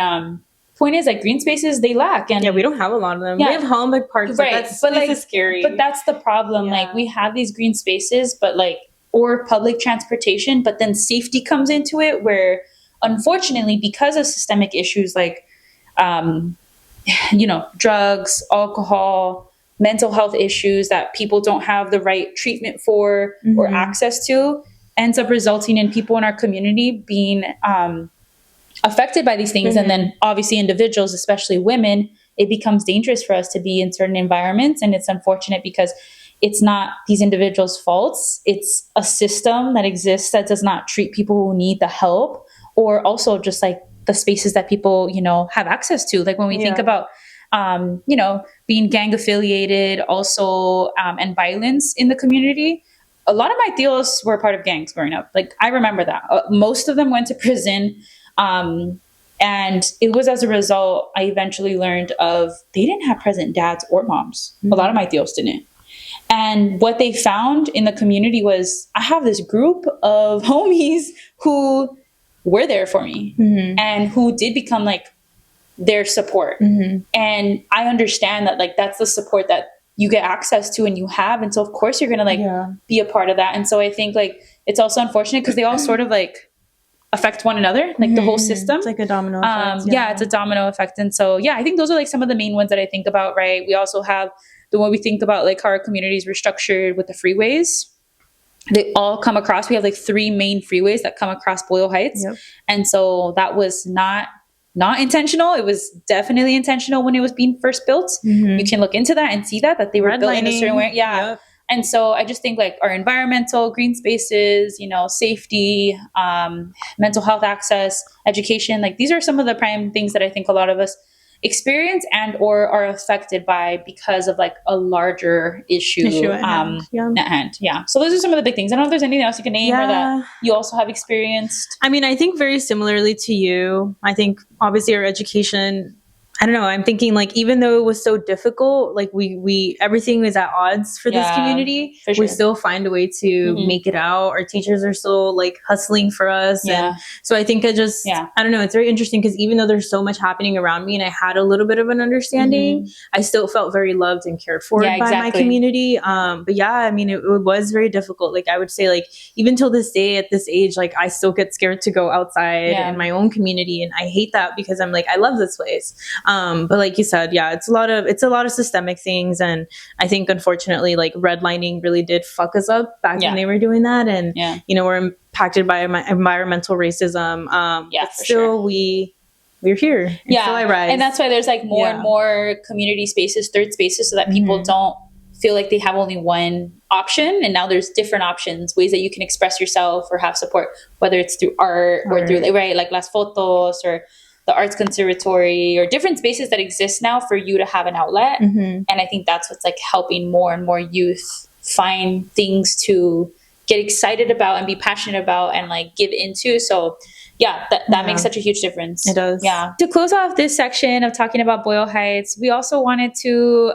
point is, like, green spaces, they lack. And yeah, we don't have a lot of them. Yeah. We have Hollenbeck parks, right? But like, scary. But that's the problem. Yeah. Like, we have these green spaces, but like, or public transportation, but then safety comes into it, where unfortunately, because of systemic issues like, drugs, alcohol, mental health issues that people don't have the right treatment for or access to, ends up resulting in people in our community being affected by these things. And then obviously individuals, especially women, it becomes dangerous for us to be in certain environments. And it's unfortunate because it's not these individuals' faults. It's a system that exists that does not treat people who need the help, or also just like the spaces that people, have access to. Like when we think about, being gang affiliated also, and violence in the community, a lot of my tios were part of gangs growing up. Like, I remember that. Most of them went to prison. And it was as a result, I eventually learned they didn't have present dads or moms. A lot of my tios didn't. And what they found in the community was, I have this group of homies who were there for me and who did become like their support. And I understand that, like, that's the support that you get access to and you have. And so of course you're going to be a part of that. And so I think like, it's also unfortunate because they all sort of like affect one another, like the whole system. It's like a domino effect. It's a domino effect. And so, I think those are like some of the main ones that I think about, right? We also have the one we think about, like how our communities were structured with the freeways. They all come across, we have like 3 main freeways that come across Boyle Heights. And so that was not intentional. It was definitely intentional when it was being first built. You can look into that and see that they were built in a certain way. And so I just think like our environmental, green spaces, safety, mental health access, education, like these are some of the prime things that I think a lot of us experience and or are affected by because of like a larger issue at hand. Yeah. So those are some of the big things. I don't know if there's anything else you can name or that you also have experienced. I mean, I think very similarly to you, I think obviously our education, I don't know, I'm thinking like, even though it was so difficult, like we everything was at odds for this community, for sure. We still find a way to make it out. Our teachers are still like hustling for us. And so I think I don't know, it's very interesting because even though there's so much happening around me and I had a little bit of an understanding, I still felt very loved and cared for by my community. But I mean, it was very difficult. Like I would say like, even till this day at this age, like I still get scared to go outside in my own community. And I hate that because I'm like, I love this place. But like you said, it's a lot of systemic things. And I think unfortunately, like redlining really did fuck us up back when they were doing that. And, we're impacted by environmental racism. But still we're here. And still I rise. And that's why there's like more and more community spaces, third spaces, so that people don't feel like they have only one option. And now there's different options, ways that you can express yourself or have support, whether it's through art or through like Las Fotos or the Arts Conservatory or different spaces that exist now for you to have an outlet. And I think that's what's like helping more and more youth find things to get excited about and be passionate about and like give into. So that makes such a huge difference. It does. Yeah. To close off this section of talking about Boyle Heights, we also wanted to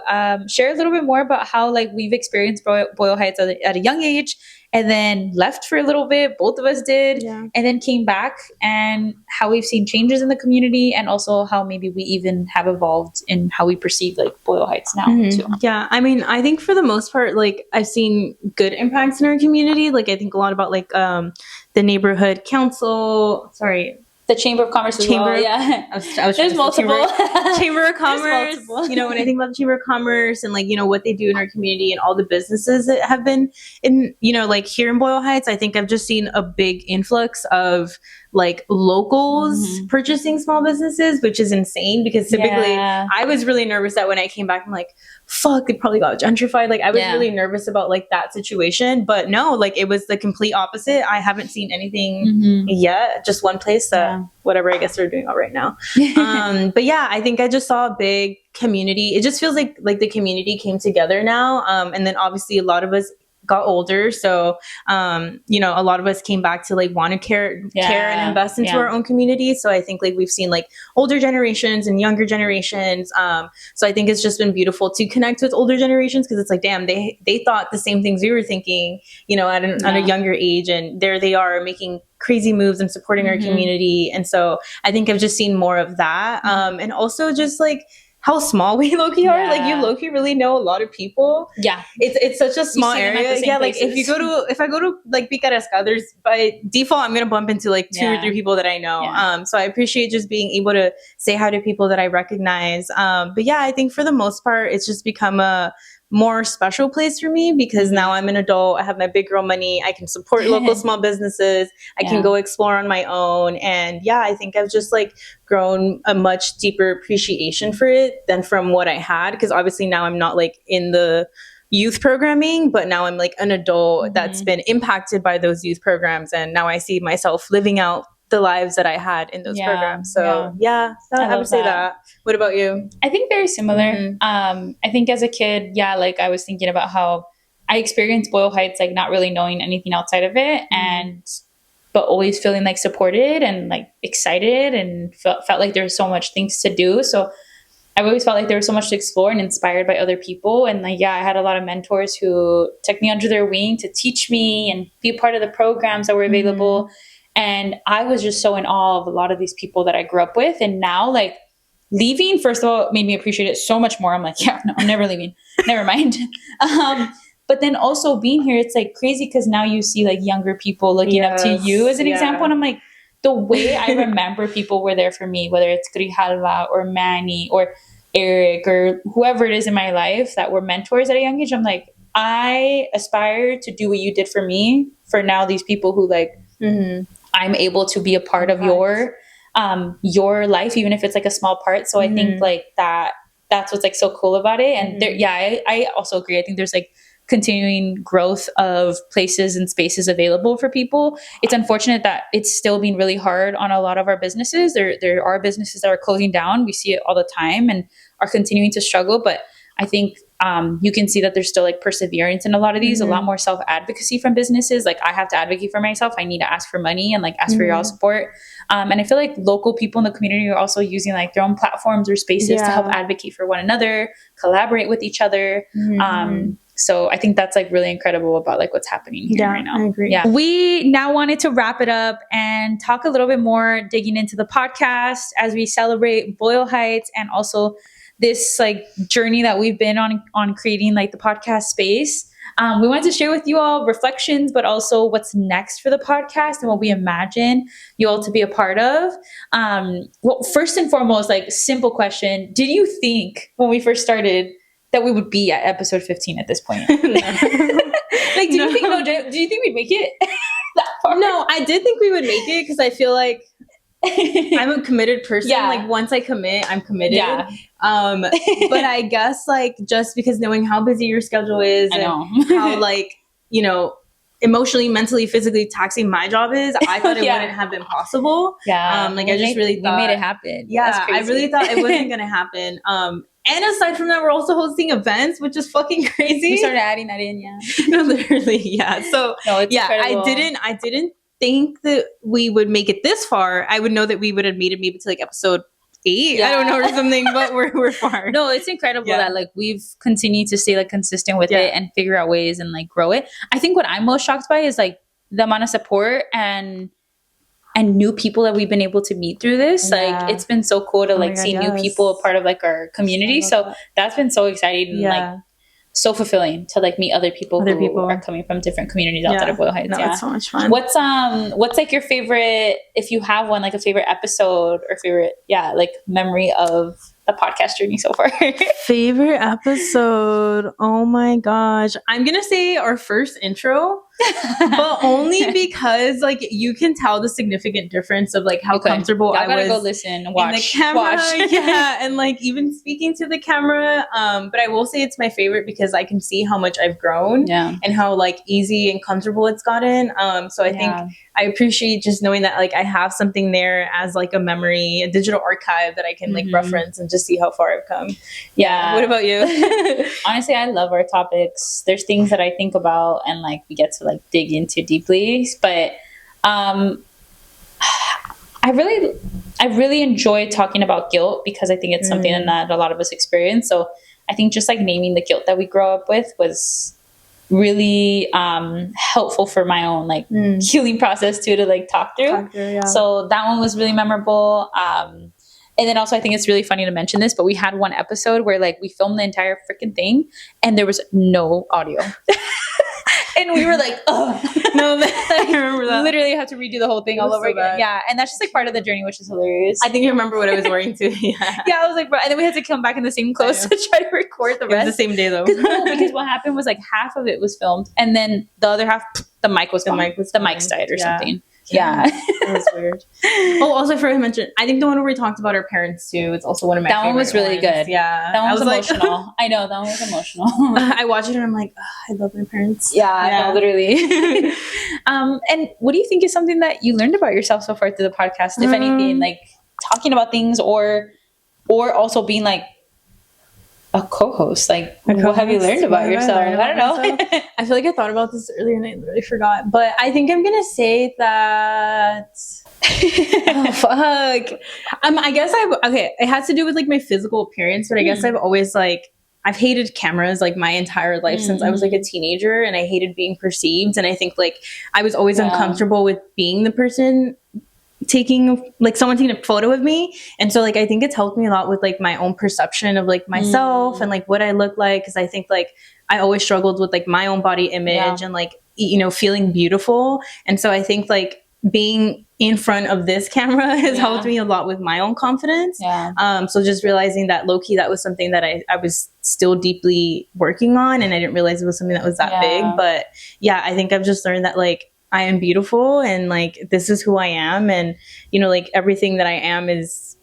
share a little bit more about how like we've experienced Boyle Heights at a young age and then left for a little bit. Both of us did, and then came back, and how we've seen changes in the community and also how maybe we even have evolved in how we perceive like Boyle Heights now too. Yeah. I mean, I think for the most part, like I've seen good impacts in our community. Like I think a lot about like the neighborhood council, the Chamber of Commerce as well. There's multiple. Chamber of Commerce. When I think about the Chamber of Commerce and like, what they do in our community and all the businesses that have been in, like here in Boyle Heights, I think I've just seen a big influx of like locals purchasing small businesses, which is insane because typically I was really nervous that when I came back, I'm like, fuck, they probably got gentrified. Like I was really nervous about like that situation, but no, like it was the complete opposite. I haven't seen anything yet. Just one place that whatever, I guess they're doing all right now. But I think I just saw a big community. It just feels like the community came together now. And then obviously a lot of us got older. So, you know, a lot of us came back to like want to care and invest into our own community. So I think like we've seen like older generations and younger generations. So I think it's just been beautiful to connect with older generations, because it's like, damn, they thought the same things we were thinking, you know, at a younger age, and there they are making crazy moves and supporting our community. And so I think I've just seen more of that. And also just like how small we low-key are. Like, you low-key really know a lot of people. Yeah. It's such a small area. Yeah, like places. if I go to like Picaresca, there's by default I'm gonna bump into like 2 or 3 people that I know. So I appreciate just being able to say hi to people that I recognize. But yeah, I think for the most part it's just become a more special place for me, because now I'm an adult. I have my big girl money. I can support local small businesses. I can go explore on my own. And yeah, I think I've just like grown a much deeper appreciation for it than from what I had. Because obviously now I'm not like in the youth programming, but now I'm like an adult that's been impacted by those youth programs. And now I see myself living out the lives that I had in those programs. So I would say that. What about you? I think very similar. I think as a kid, like I was thinking about how I experienced Boyle Heights, like not really knowing anything outside of it, but always feeling like supported and like excited, and felt like there was so much things to do. So I've always felt like there was so much to explore and inspired by other people. And like, I had a lot of mentors who took me under their wing to teach me and be a part of the programs that were available. And I was just so in awe of a lot of these people that I grew up with. And now, like, leaving, first of all, made me appreciate it so much more. I'm like, no, I'm never leaving. Never mind. But then also being here, it's like crazy, because now you see like younger people looking up to you as an example. And I'm like, the way I remember people were there for me, whether it's Grijalva or Manny or Eric or whoever it is in my life that were mentors at a young age. I'm like, I aspire to do what you did for me, for now these people who like, I'm able to be a part of your life, even if it's like a small part. So I think like that's what's like so cool about it. And I also agree. I think there's like continuing growth of places and spaces available for people. It's unfortunate that it's still being really hard on a lot of our businesses. There are businesses that are closing down. We see it all the time and are continuing to struggle. But I think you can see that there's still like perseverance in a lot of these, a lot more self-advocacy from businesses. Like, I have to advocate for myself. I need to ask for money and like ask for y'all support. And I feel like local people in the community are also using like their own platforms or spaces to help advocate for one another, collaborate with each other. So I think that's like really incredible about like what's happening here right now. I agree. Yeah. We now wanted to wrap it up and talk a little bit more, digging into the podcast as we celebrate Boyle Heights and also this like journey that we've been on creating like the podcast space. We wanted to share with you all reflections, but also what's next for the podcast and what we imagine you all to be a part of. Well, first and foremost, like, simple question. Did you think when we first started that we would be at episode 15 at this point? Like, do you think we'd make it that far? No, I did think we would make it, because I feel like I'm a committed person. Like, once I commit, I'm committed. But I guess like just because knowing how busy your schedule is and how like, you know, emotionally, mentally, physically taxing my job is, I thought it wouldn't have been possible. Like, I just really thought we made it happen. Yeah, I really thought it wasn't gonna happen. And aside from that, we're also hosting events, which is fucking crazy. We started adding that in, No, literally, So it's incredible. I didn't think that we would make it this far. I would know that we would have made it maybe to like episode 8. I don't know, or something, but we're far. No, it's incredible that like we've continued to stay like consistent with it and figure out ways and like grow it. I think what I'm most shocked by is like the amount of support and new people that we've been able to meet through this. Like, it's been so cool to like see new people a part of like our community. So that's been so exciting and like so fulfilling to like meet other people who are coming from different communities outside of Boyle Heights. It's so much fun. What's like your favorite, if you have one, like a favorite episode or favorite like memory of the podcast journey so far? Favorite episode? Oh my gosh, I'm gonna say our first intro. But only because like you can tell the significant difference of like how comfortable I was. Go listen and watch in the camera. And like even speaking to the camera. But I will say it's my favorite because I can see how much I've grown and how like easy and comfortable it's gotten. So I think I appreciate just knowing that like I have something there as like a memory, a digital archive that I can like reference and just to see how far I've come. Yeah. What about you? Honestly, I love our topics. There's things that I think about and like we get to like dig into deeply. But I really enjoy talking about guilt because I think it's something that a lot of us experience. So I think just like naming the guilt that we grow up with was really helpful for my own like healing process too, to like talk through. So that one was really memorable. And then also I think it's really funny to mention this, but we had one episode where like we filmed the entire freaking thing and there was no audio. And we were like, oh, no, I remember that. Literally have to redo the whole thing all over again. Yeah. And that's just like part of the journey, which is hilarious. I think you remember what I was wearing too. Yeah, I was like, bro. And then we had to come back in the same clothes to try to record the rest. It was the same day though. Because what happened was like half of it was filmed and then the other half, the mic was gone. The mic died or something. Yeah. That was weird. Oh, also I forgot to mention, I think the one where we talked about our parents too, it's also one of my favorite. That one was really good. Yeah. That one was emotional. I know, that one was emotional. I watch it and I'm like, oh, I love my parents. Yeah. No, literally. And what do you think is something that you learned about yourself so far through the podcast, if anything, like talking about things or also being like a co-host? Like, what have you learned about yourself? I don't know. I feel like I thought about this earlier and I literally forgot. But I think I'm gonna say that. Oh fuck. I guess it has to do with like my physical appearance, but I guess I've always like I've hated cameras like my entire life since I was like a teenager, and I hated being perceived. And I think like I was always uncomfortable with being the person someone taking a photo of me. And so like I think it's helped me a lot with like my own perception of like myself and like what I look like, because I think like I always struggled with like my own body image and like feeling beautiful. And so I think like being in front of this camera has helped me a lot with my own confidence. So just realizing that low-key that was something that I was still deeply working on, and I didn't realize it was something that was that big. But yeah, I think I've just learned that like I am beautiful and like this is who I am, and like everything that I am is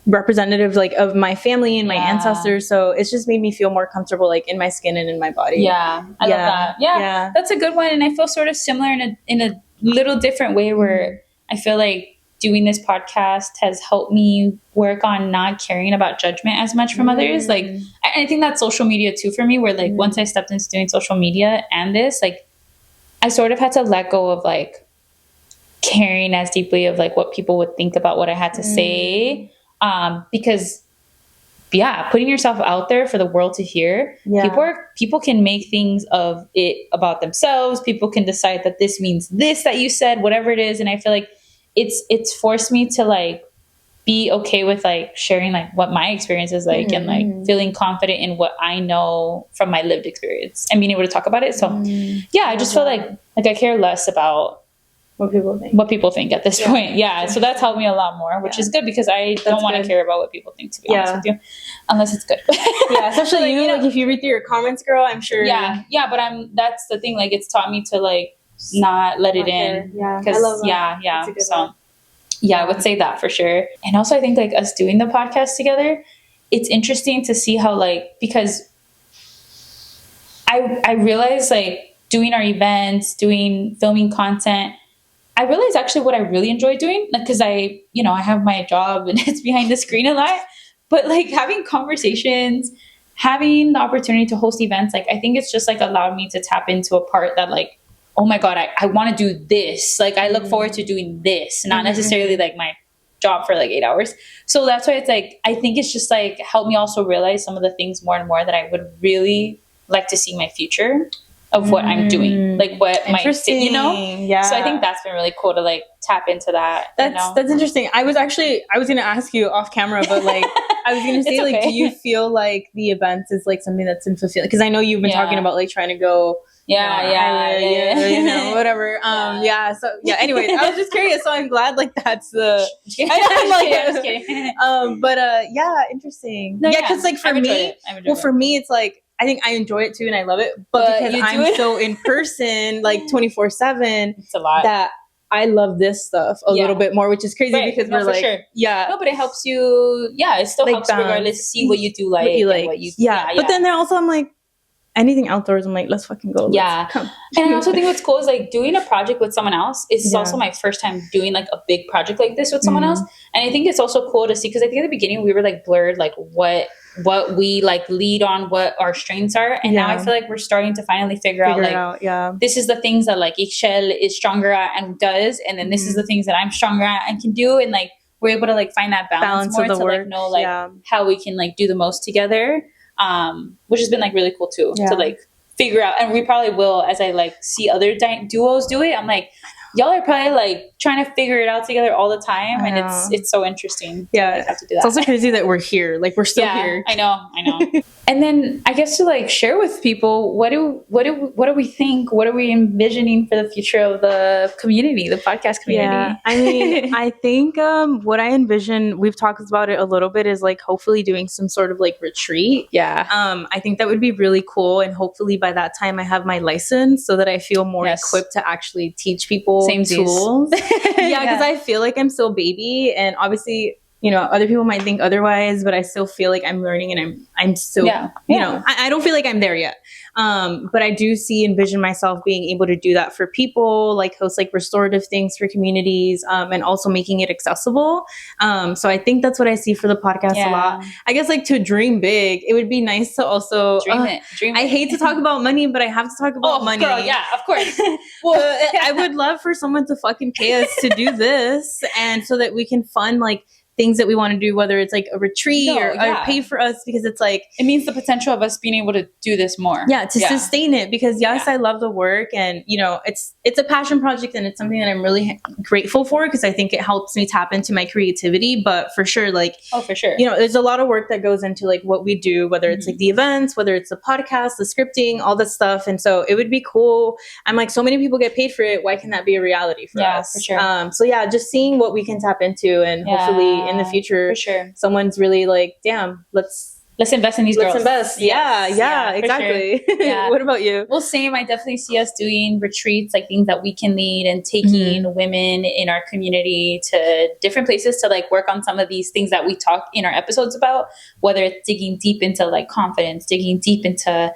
representative like of my family and my ancestors. So it's just made me feel more comfortable like in my skin and in my body. I love that. That's a good one. And I feel sort of similar in a little different way, where I feel like doing this podcast has helped me work on not caring about judgment as much from others. Like I think that's social media too for me, where like once I stepped into doing social media and this, like I sort of had to let go of like caring as deeply of like what people would think about what I had to say. Because putting yourself out there for the world to hear, people can make things of it about themselves. People can decide that this means this, that you said, whatever it is. And I feel like it's forced me to like be okay with like sharing like what my experience is like and like feeling confident in what I know from my lived experience and being able to talk about it. So I just feel like I care less about what people think at this point. So that's helped me a lot more, which is good, because I don't want to care about what people think, to be honest with you, unless it's good. Especially you like if you read through your comments, girl, I'm sure. But that's the thing, like it's taught me to like not let it in. I love that. So I would say that for sure. And also I think like us doing the podcast together, it's interesting to see how like, because I realize like doing our events, filming content, I realize actually what I really enjoy doing, like, cause I have my job and it's behind the screen a lot, but like having conversations, having the opportunity to host events, like I think it's just like allowed me to tap into a part that like, oh my God, I want to do this. Like I look forward to doing this, not necessarily like my job for like 8 hours. So that's why it's like, I think it's just like helped me also realize some of the things more and more that I would really like to see my future of what I'm doing, like what might, So I think that's been really cool to like tap into that. That's interesting. I was going to ask you off camera, but like, I was going to say, like, do you feel like the events is like something that's been fulfilling? Because I know you've been talking about like trying to go whatever. Anyways, I was just curious, so I'm glad like that's the I was kidding. But interesting. Because like for me, for me it's like I think I enjoy it too and I love it, but because I'm so in person like 24/7, it's a lot that I love this stuff a little bit more, which is crazy because we're like, no, but it helps you. It still like helps regardless to see what you do like, what you But then there also I'm like, anything outdoors, I'm like, let's fucking go. Yeah. Come. And I also think what's cool is like doing a project with someone else. It's also my first time doing like a big project like this with someone else. And I think it's also cool to see, because I think at the beginning we were like blurred, like what we like lead on, what our strengths are. And now I feel like we're starting to finally figure out like, this is the things that like Ixchel is stronger at and does. And then this is the things that I'm stronger at and can do. And like, we're able to like find that balance more of the to work. Like know like how we can like do the most together. Which has been like really cool too, to like figure out. And we probably will, as I like see other duos do it, I'm like, y'all are probably like trying to figure it out together all the time. And it's so interesting to like, have to do that. It's also crazy that we're here. Like we're still here. I know. And then I guess to like share with people, what do we think? What are we envisioning for the future of the community, the podcast community? Yeah, I mean, I think what I envision, we've talked about it a little bit, is like hopefully doing some sort of like retreat. Yeah. I think that would be really cool. And hopefully by that time I have my license so that I feel more equipped to actually teach people tools. Because I feel like I'm still baby, and obviously, you know, other people might think otherwise, but I still feel like I'm learning, and I'm still, you know, I don't feel like I'm there yet. But I do envision myself being able to do that for people, like host like restorative things for communities, and also making it accessible. So I think that's what I see for the podcast a lot. I guess like to dream big, it would be nice to also dream it. I hate to talk about money, but I have to talk about money. Girl, yeah, of course. Well, I would love for someone to fucking pay us to do this, and so that we can fund like things that we want to do, whether it's like a retreat or pay for us, because it's like, it means the potential of us being able to do this more. To sustain it, because I love the work, and you know, it's a passion project, and it's something that I'm really grateful for, because I think it helps me tap into my creativity. But for sure, like, you know, there's a lot of work that goes into like what we do, whether it's like the events, whether it's the podcast, the scripting, all this stuff. And so it would be cool. I'm like, so many people get paid for it. Why can that be a reality for us? For sure. So just seeing what we can tap into, and hopefully in the future, someone's really like, damn, let's invest in these girls. Let's invest. Yeah, exactly. Sure. What about you? Well, same. I definitely see us doing retreats, like things that we can lead, and taking women in our community to different places to like work on some of these things that we talk in our episodes about, whether it's digging deep into like confidence, digging deep into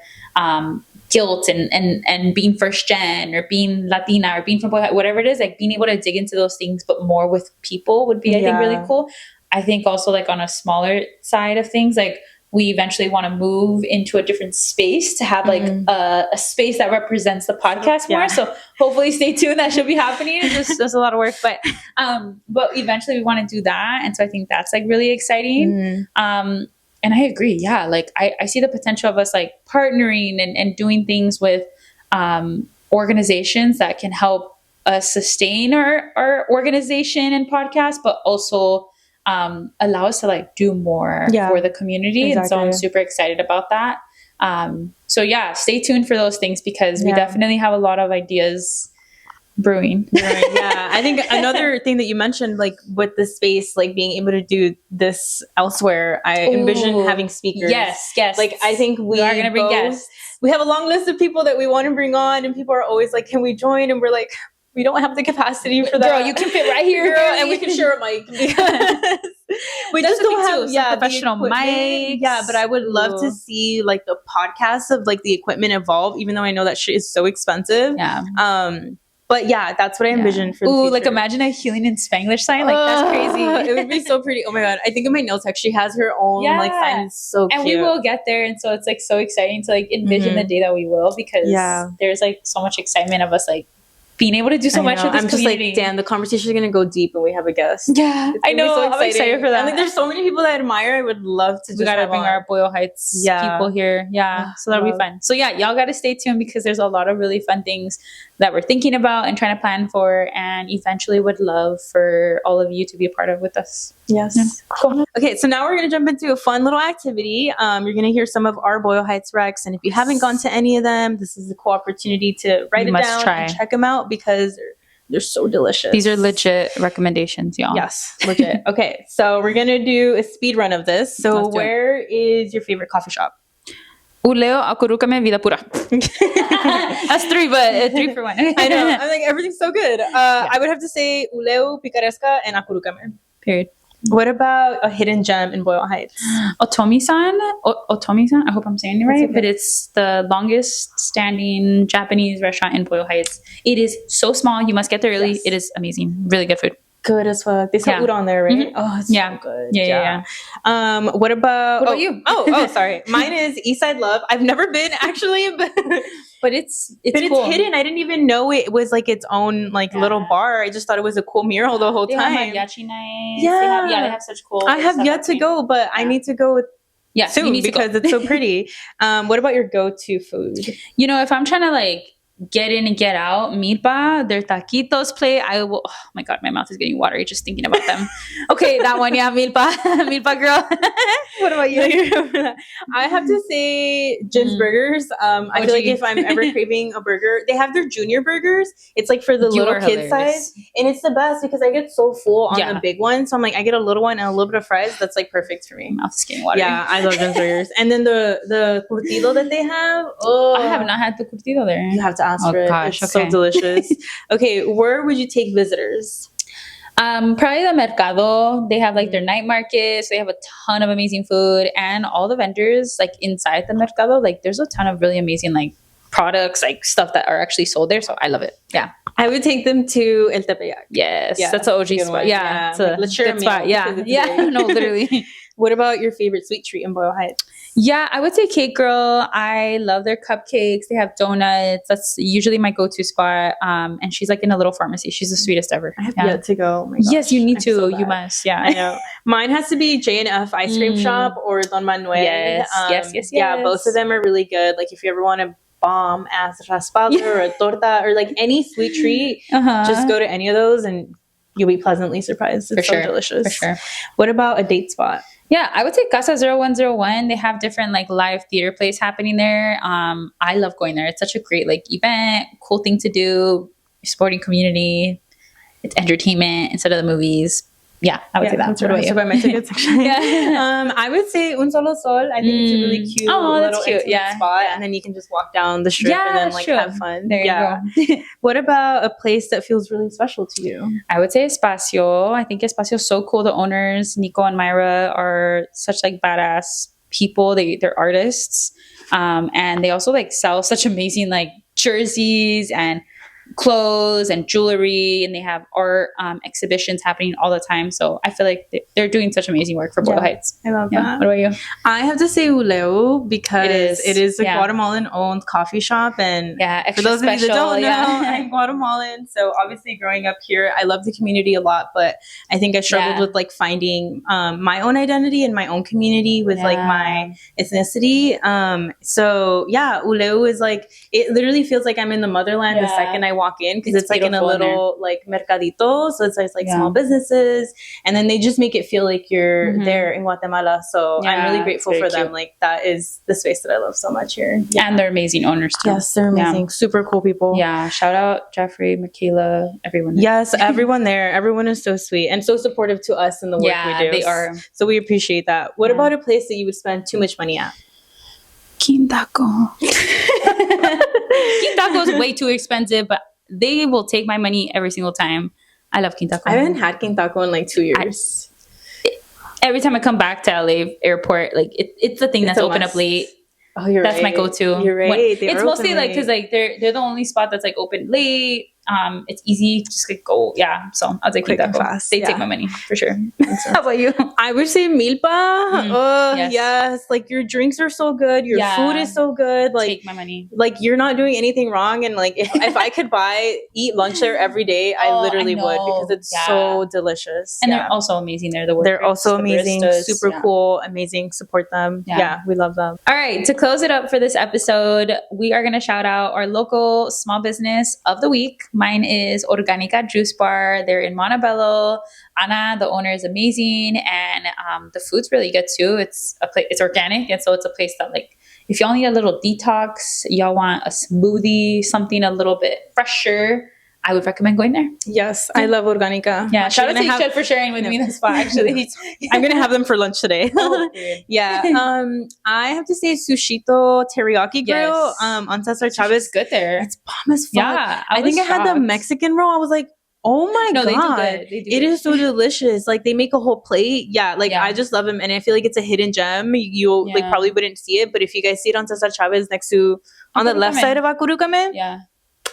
guilt and being first gen, or being Latina, or being from Boyle Heights, whatever it is, like being able to dig into those things, but more with people would be, I think, really cool. I think also like on a smaller side of things, like we eventually want to move into a different space to have like a space that represents the podcast more. So hopefully stay tuned. That should be happening. It's just a lot of work, but eventually we want to do that. And so I think that's like really exciting. And I agree. Yeah. Like I see the potential of us like partnering and doing things with organizations that can help us sustain our organization and podcast, but also allow us to like do more for the community. Exactly. And so I'm super excited about that. So stay tuned for those things, because we definitely have a lot of ideas brewing. I think another thing that you mentioned, like with the space, like being able to do this elsewhere, I envision having speakers. Yes. Like I think we are going to bring guests. We have a long list of people that we want to bring on, and people are always like, can we join? And we're like, we don't have the capacity for that. Girl, you can fit right here, girl, and we can share a mic. We just don't have professional mics. Yeah, but I would love to see like the podcast of like the equipment evolve, even though I know that shit is so expensive. But that's what I envision for the future. Like imagine a healing in Spanglish sign. Like that's crazy. It would be so pretty. Oh my God. I think in my notes actually has her own like sign. It's so cute. And we will get there. And so it's like so exciting to like envision the day that we will, because there's like so much excitement of us like being able to do so much with this community. I'm just like, damn, the conversation is going to go deep when we have a guest. Yeah, I know. So I'm excited for that. And like, there's so many people that I admire. I would love to. We gotta bring our Boyle Heights people here. So that'll be fun. So y'all gotta stay tuned, because there's a lot of really fun things that we're thinking about and trying to plan for, and eventually would love for all of you to be a part of with us. Yes. Cool. Okay, so now we're going to jump into a fun little activity. You're going to hear some of our Boyle Heights recs, and if you haven't gone to any of them, this is a cool opportunity to write it down and check them out, because they're so delicious. These are legit recommendations, y'all. Yes, legit. Okay, so we're going to do a speed run of this. So where is your favorite coffee shop? Uleo, Acurúcame, Vida Pura. That's 3, but 3 for 1. I know. I'm like, everything's so good. I would have to say Uleo, Picaresca, and Acurúcame. Period. What about a hidden gem in Boyle Heights? Otomi-san. Otomi-san. I hope I'm saying it right, okay. but it's the longest standing Japanese restaurant in Boyle Heights. It is so small. You must get there early. Yes. It is amazing. Really good food. Good as fuck. They sell udon there, right? Mm-hmm. Oh, it's so good. Yeah. What about you? Sorry. Mine is Eastside Love. I've never been actually, but it's cool. It's hidden. I didn't even know it was like its own like little bar. I just thought it was a cool mural the whole time. They have mariachi nights. Yeah. They have such cool. I have yet to go, but I need to go soon because it's so pretty. What about your go-to food? You know, if I'm trying to like get in and get out, milpa, their taquitos play. I will. Oh my god, my mouth is getting watery just thinking about them. Okay, that one, yeah, milpa girl. What about you? I have to say Jin's Burgers. I feel like if I'm ever craving a burger, they have their junior burgers. It's like for the little kid size, and it's the best because I get so full on the big one. So I'm like, I get a little one and a little bit of fries. That's like perfect for me. My mouth is getting watery. Yeah, I love Jin's Burgers. And then the curtido that they have. Oh, I have not had the curtido there. You have to ask for it. Gosh, it's so delicious. Okay, where would you take visitors? Probably the mercado. They have like their night markets. They have a ton of amazing food, and all the vendors like inside the mercado. Like there's a ton of really amazing like products, like stuff that are actually sold there. So I love it. Yeah, I would take them to El Tepeyac. Yes, that's an OG spot. Yeah, it's a good spot. Yeah. No, literally. What about your favorite sweet treat in Boyle Heights? Yeah, I would say Cake Girl. I love their cupcakes. They have donuts. That's usually my go-to spot. And she's like in a little pharmacy. She's the sweetest ever. I have yet to go. Oh my gosh. Yes, you need to. So you must. Yeah, I know. Mine has to be J&F Ice Cream Shop or Don Manuel. Yes. Yeah, both of them are really good. Like if you ever want a bomb ass raspado or a torta or like any sweet treat, just go to any of those and you'll be pleasantly surprised. It's so delicious. For sure. What about a date spot? Yeah, I would say Casa 0101. They have different like live theater plays happening there. I love going there. It's such a great like event, cool thing to do, sporting community. It's entertainment instead of the movies. Yeah, I would say that. What about you? Buy my tickets, actually. I would say Un Solo Sol. I think it's a really cute little intimate spot. And then you can just walk down the strip and then like have fun. There you go. What about a place that feels really special to you? I would say Espacio. I think Espacio is so cool. The owners, Nico and Myra, are such like badass people. They're artists. And they also like sell such amazing like jerseys and clothes and jewelry, and they have art exhibitions happening all the time. So I feel like they're doing such amazing work for Boyle Heights. I love that. What about you? I have to say Uleu because it is a Guatemalan owned coffee shop, and for those of you that don't know, I'm Guatemalan. So obviously growing up here, I love the community a lot, but I think I struggled with like finding my own identity and my own community with like my ethnicity. So Uleu is like, it literally feels like I'm in the motherland the second I walk in, because it's like in a little like mercadito, so it's like small businesses, and then they just make it feel like you're there in Guatemala. So I'm really grateful for them. Like that is the space that I love so much here. And they're amazing owners too. Yes, they're amazing. Super cool people. Yeah, shout out Jeffrey, Michaela, everyone there. Yes, everyone there. Everyone is so sweet and so supportive to us in the work we do. They are. So we appreciate that. What about a place that you would spend too much money at? Quintaco. Quintaco is way too expensive, but they will take my money every single time. I love Quintaco. I haven't had Quintaco in like 2 years. Every time I come back to LA airport, like it's the thing that's open up late. Oh, you're that's my go-to. You're right. It's mostly like because like they're the only spot that's like open late. It's easy to just like go. Yeah. So I'll take Quintaco. They take my money for sure. How about you? I would say Milpa. Oh, yes. Like your drinks are so good. Your food is so good. Like take my money. Like you're not doing anything wrong. And like if I could eat lunch there every day, I literally would, because it's so delicious. And they're also amazing there. They're also amazing. Super cool. Amazing. Support them. Yeah, we love them. All right. To close it up for this episode, we are going to shout out our local small business of the week. Mine is Organica Juice Bar. They're in Montebello. Ana, the owner, is amazing, and the food's really good too. It's organic, and so it's a place that like if y'all need a little detox, y'all want a smoothie, something a little bit fresher, I would recommend going there. Yes, I love Organica. Yeah, shout out to Ishad for sharing with me this spot. Actually, I'm gonna have them for lunch today. I have to say Sushito Teriyaki Grill on Cesar Chavez. Good there. It's bomb as fuck. Yeah, I think I had the Mexican roll. I was like, Oh my No, God. they do good. They do It good. is so delicious. Like they make a whole plate. Yeah. Like Yeah. I just love them. And I feel like it's a hidden gem. You like Yeah. probably wouldn't see it, but if you guys see it on Cesar Chavez next to, on the left Acurúcame. side of Acurúcame, Yeah.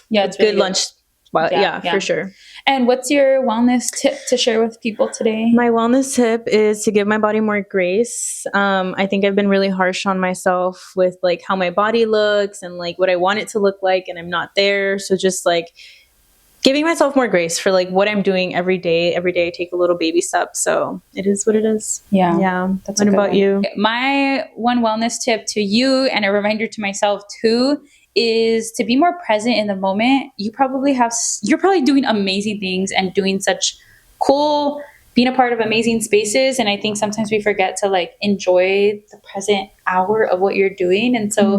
Yeah, it's good really lunch spot. Yeah, Yeah. for sure. And what's your wellness tip to share with people today? My wellness tip is to give my body more grace. I think I've been really harsh on myself with like how my body looks and like what I want it to look like, and I'm not there. So just like giving myself more grace for like what I'm doing every day. Every day I take a little baby step. So it is what it is. Yeah. Yeah. That's what a good about one. you? My one wellness tip to you, and a reminder to myself too, is to be more present in the moment. You're probably doing amazing things and doing such cool, being a part of amazing spaces. And I think sometimes we forget to like enjoy the present hour of what you're doing. And so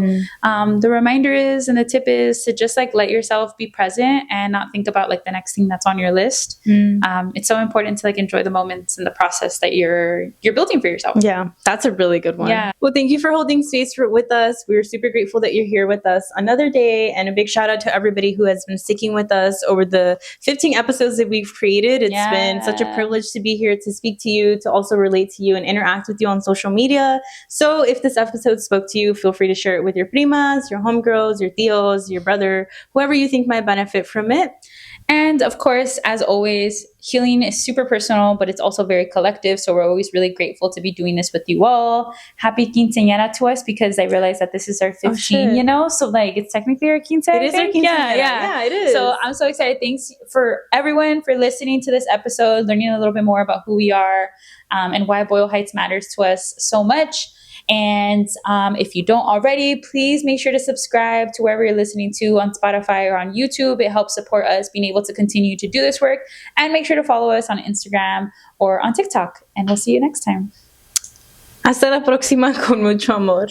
the reminder is, and the tip is to just like let yourself be present and not think about like the next thing that's on your list. It's so important to like enjoy the moments and the process that you're building for yourself. Yeah, that's a really good one. Yeah. Well, thank you for holding space with us. We're super grateful that you're here with us another day, and a big shout out to everybody who has been sticking with us over the 15 episodes that we've created. It's been such a privilege to be here, to speak to you, to also relate to you and interact with you on social media. So if this episode spoke to you, feel free to share it with your primas, your homegirls, your tios, your brother, whoever you think might benefit from it. And of course, as always, healing is super personal, but it's also very collective. So we're always really grateful to be doing this with you all. Happy quinceañera to us, because I realize that this is our 15, So like it's technically our quince. It is our quinceañera. Yeah, it is. So I'm so excited. Thanks for everyone for listening to this episode, learning a little bit more about who we are and why Boyle Heights matters to us so much. And if you don't already, please make sure to subscribe to wherever you're listening to, on Spotify or on YouTube. It helps support us being able to continue to do this work. And make sure to follow us on Instagram or on TikTok. And we'll see you next time. Hasta la próxima con mucho amor.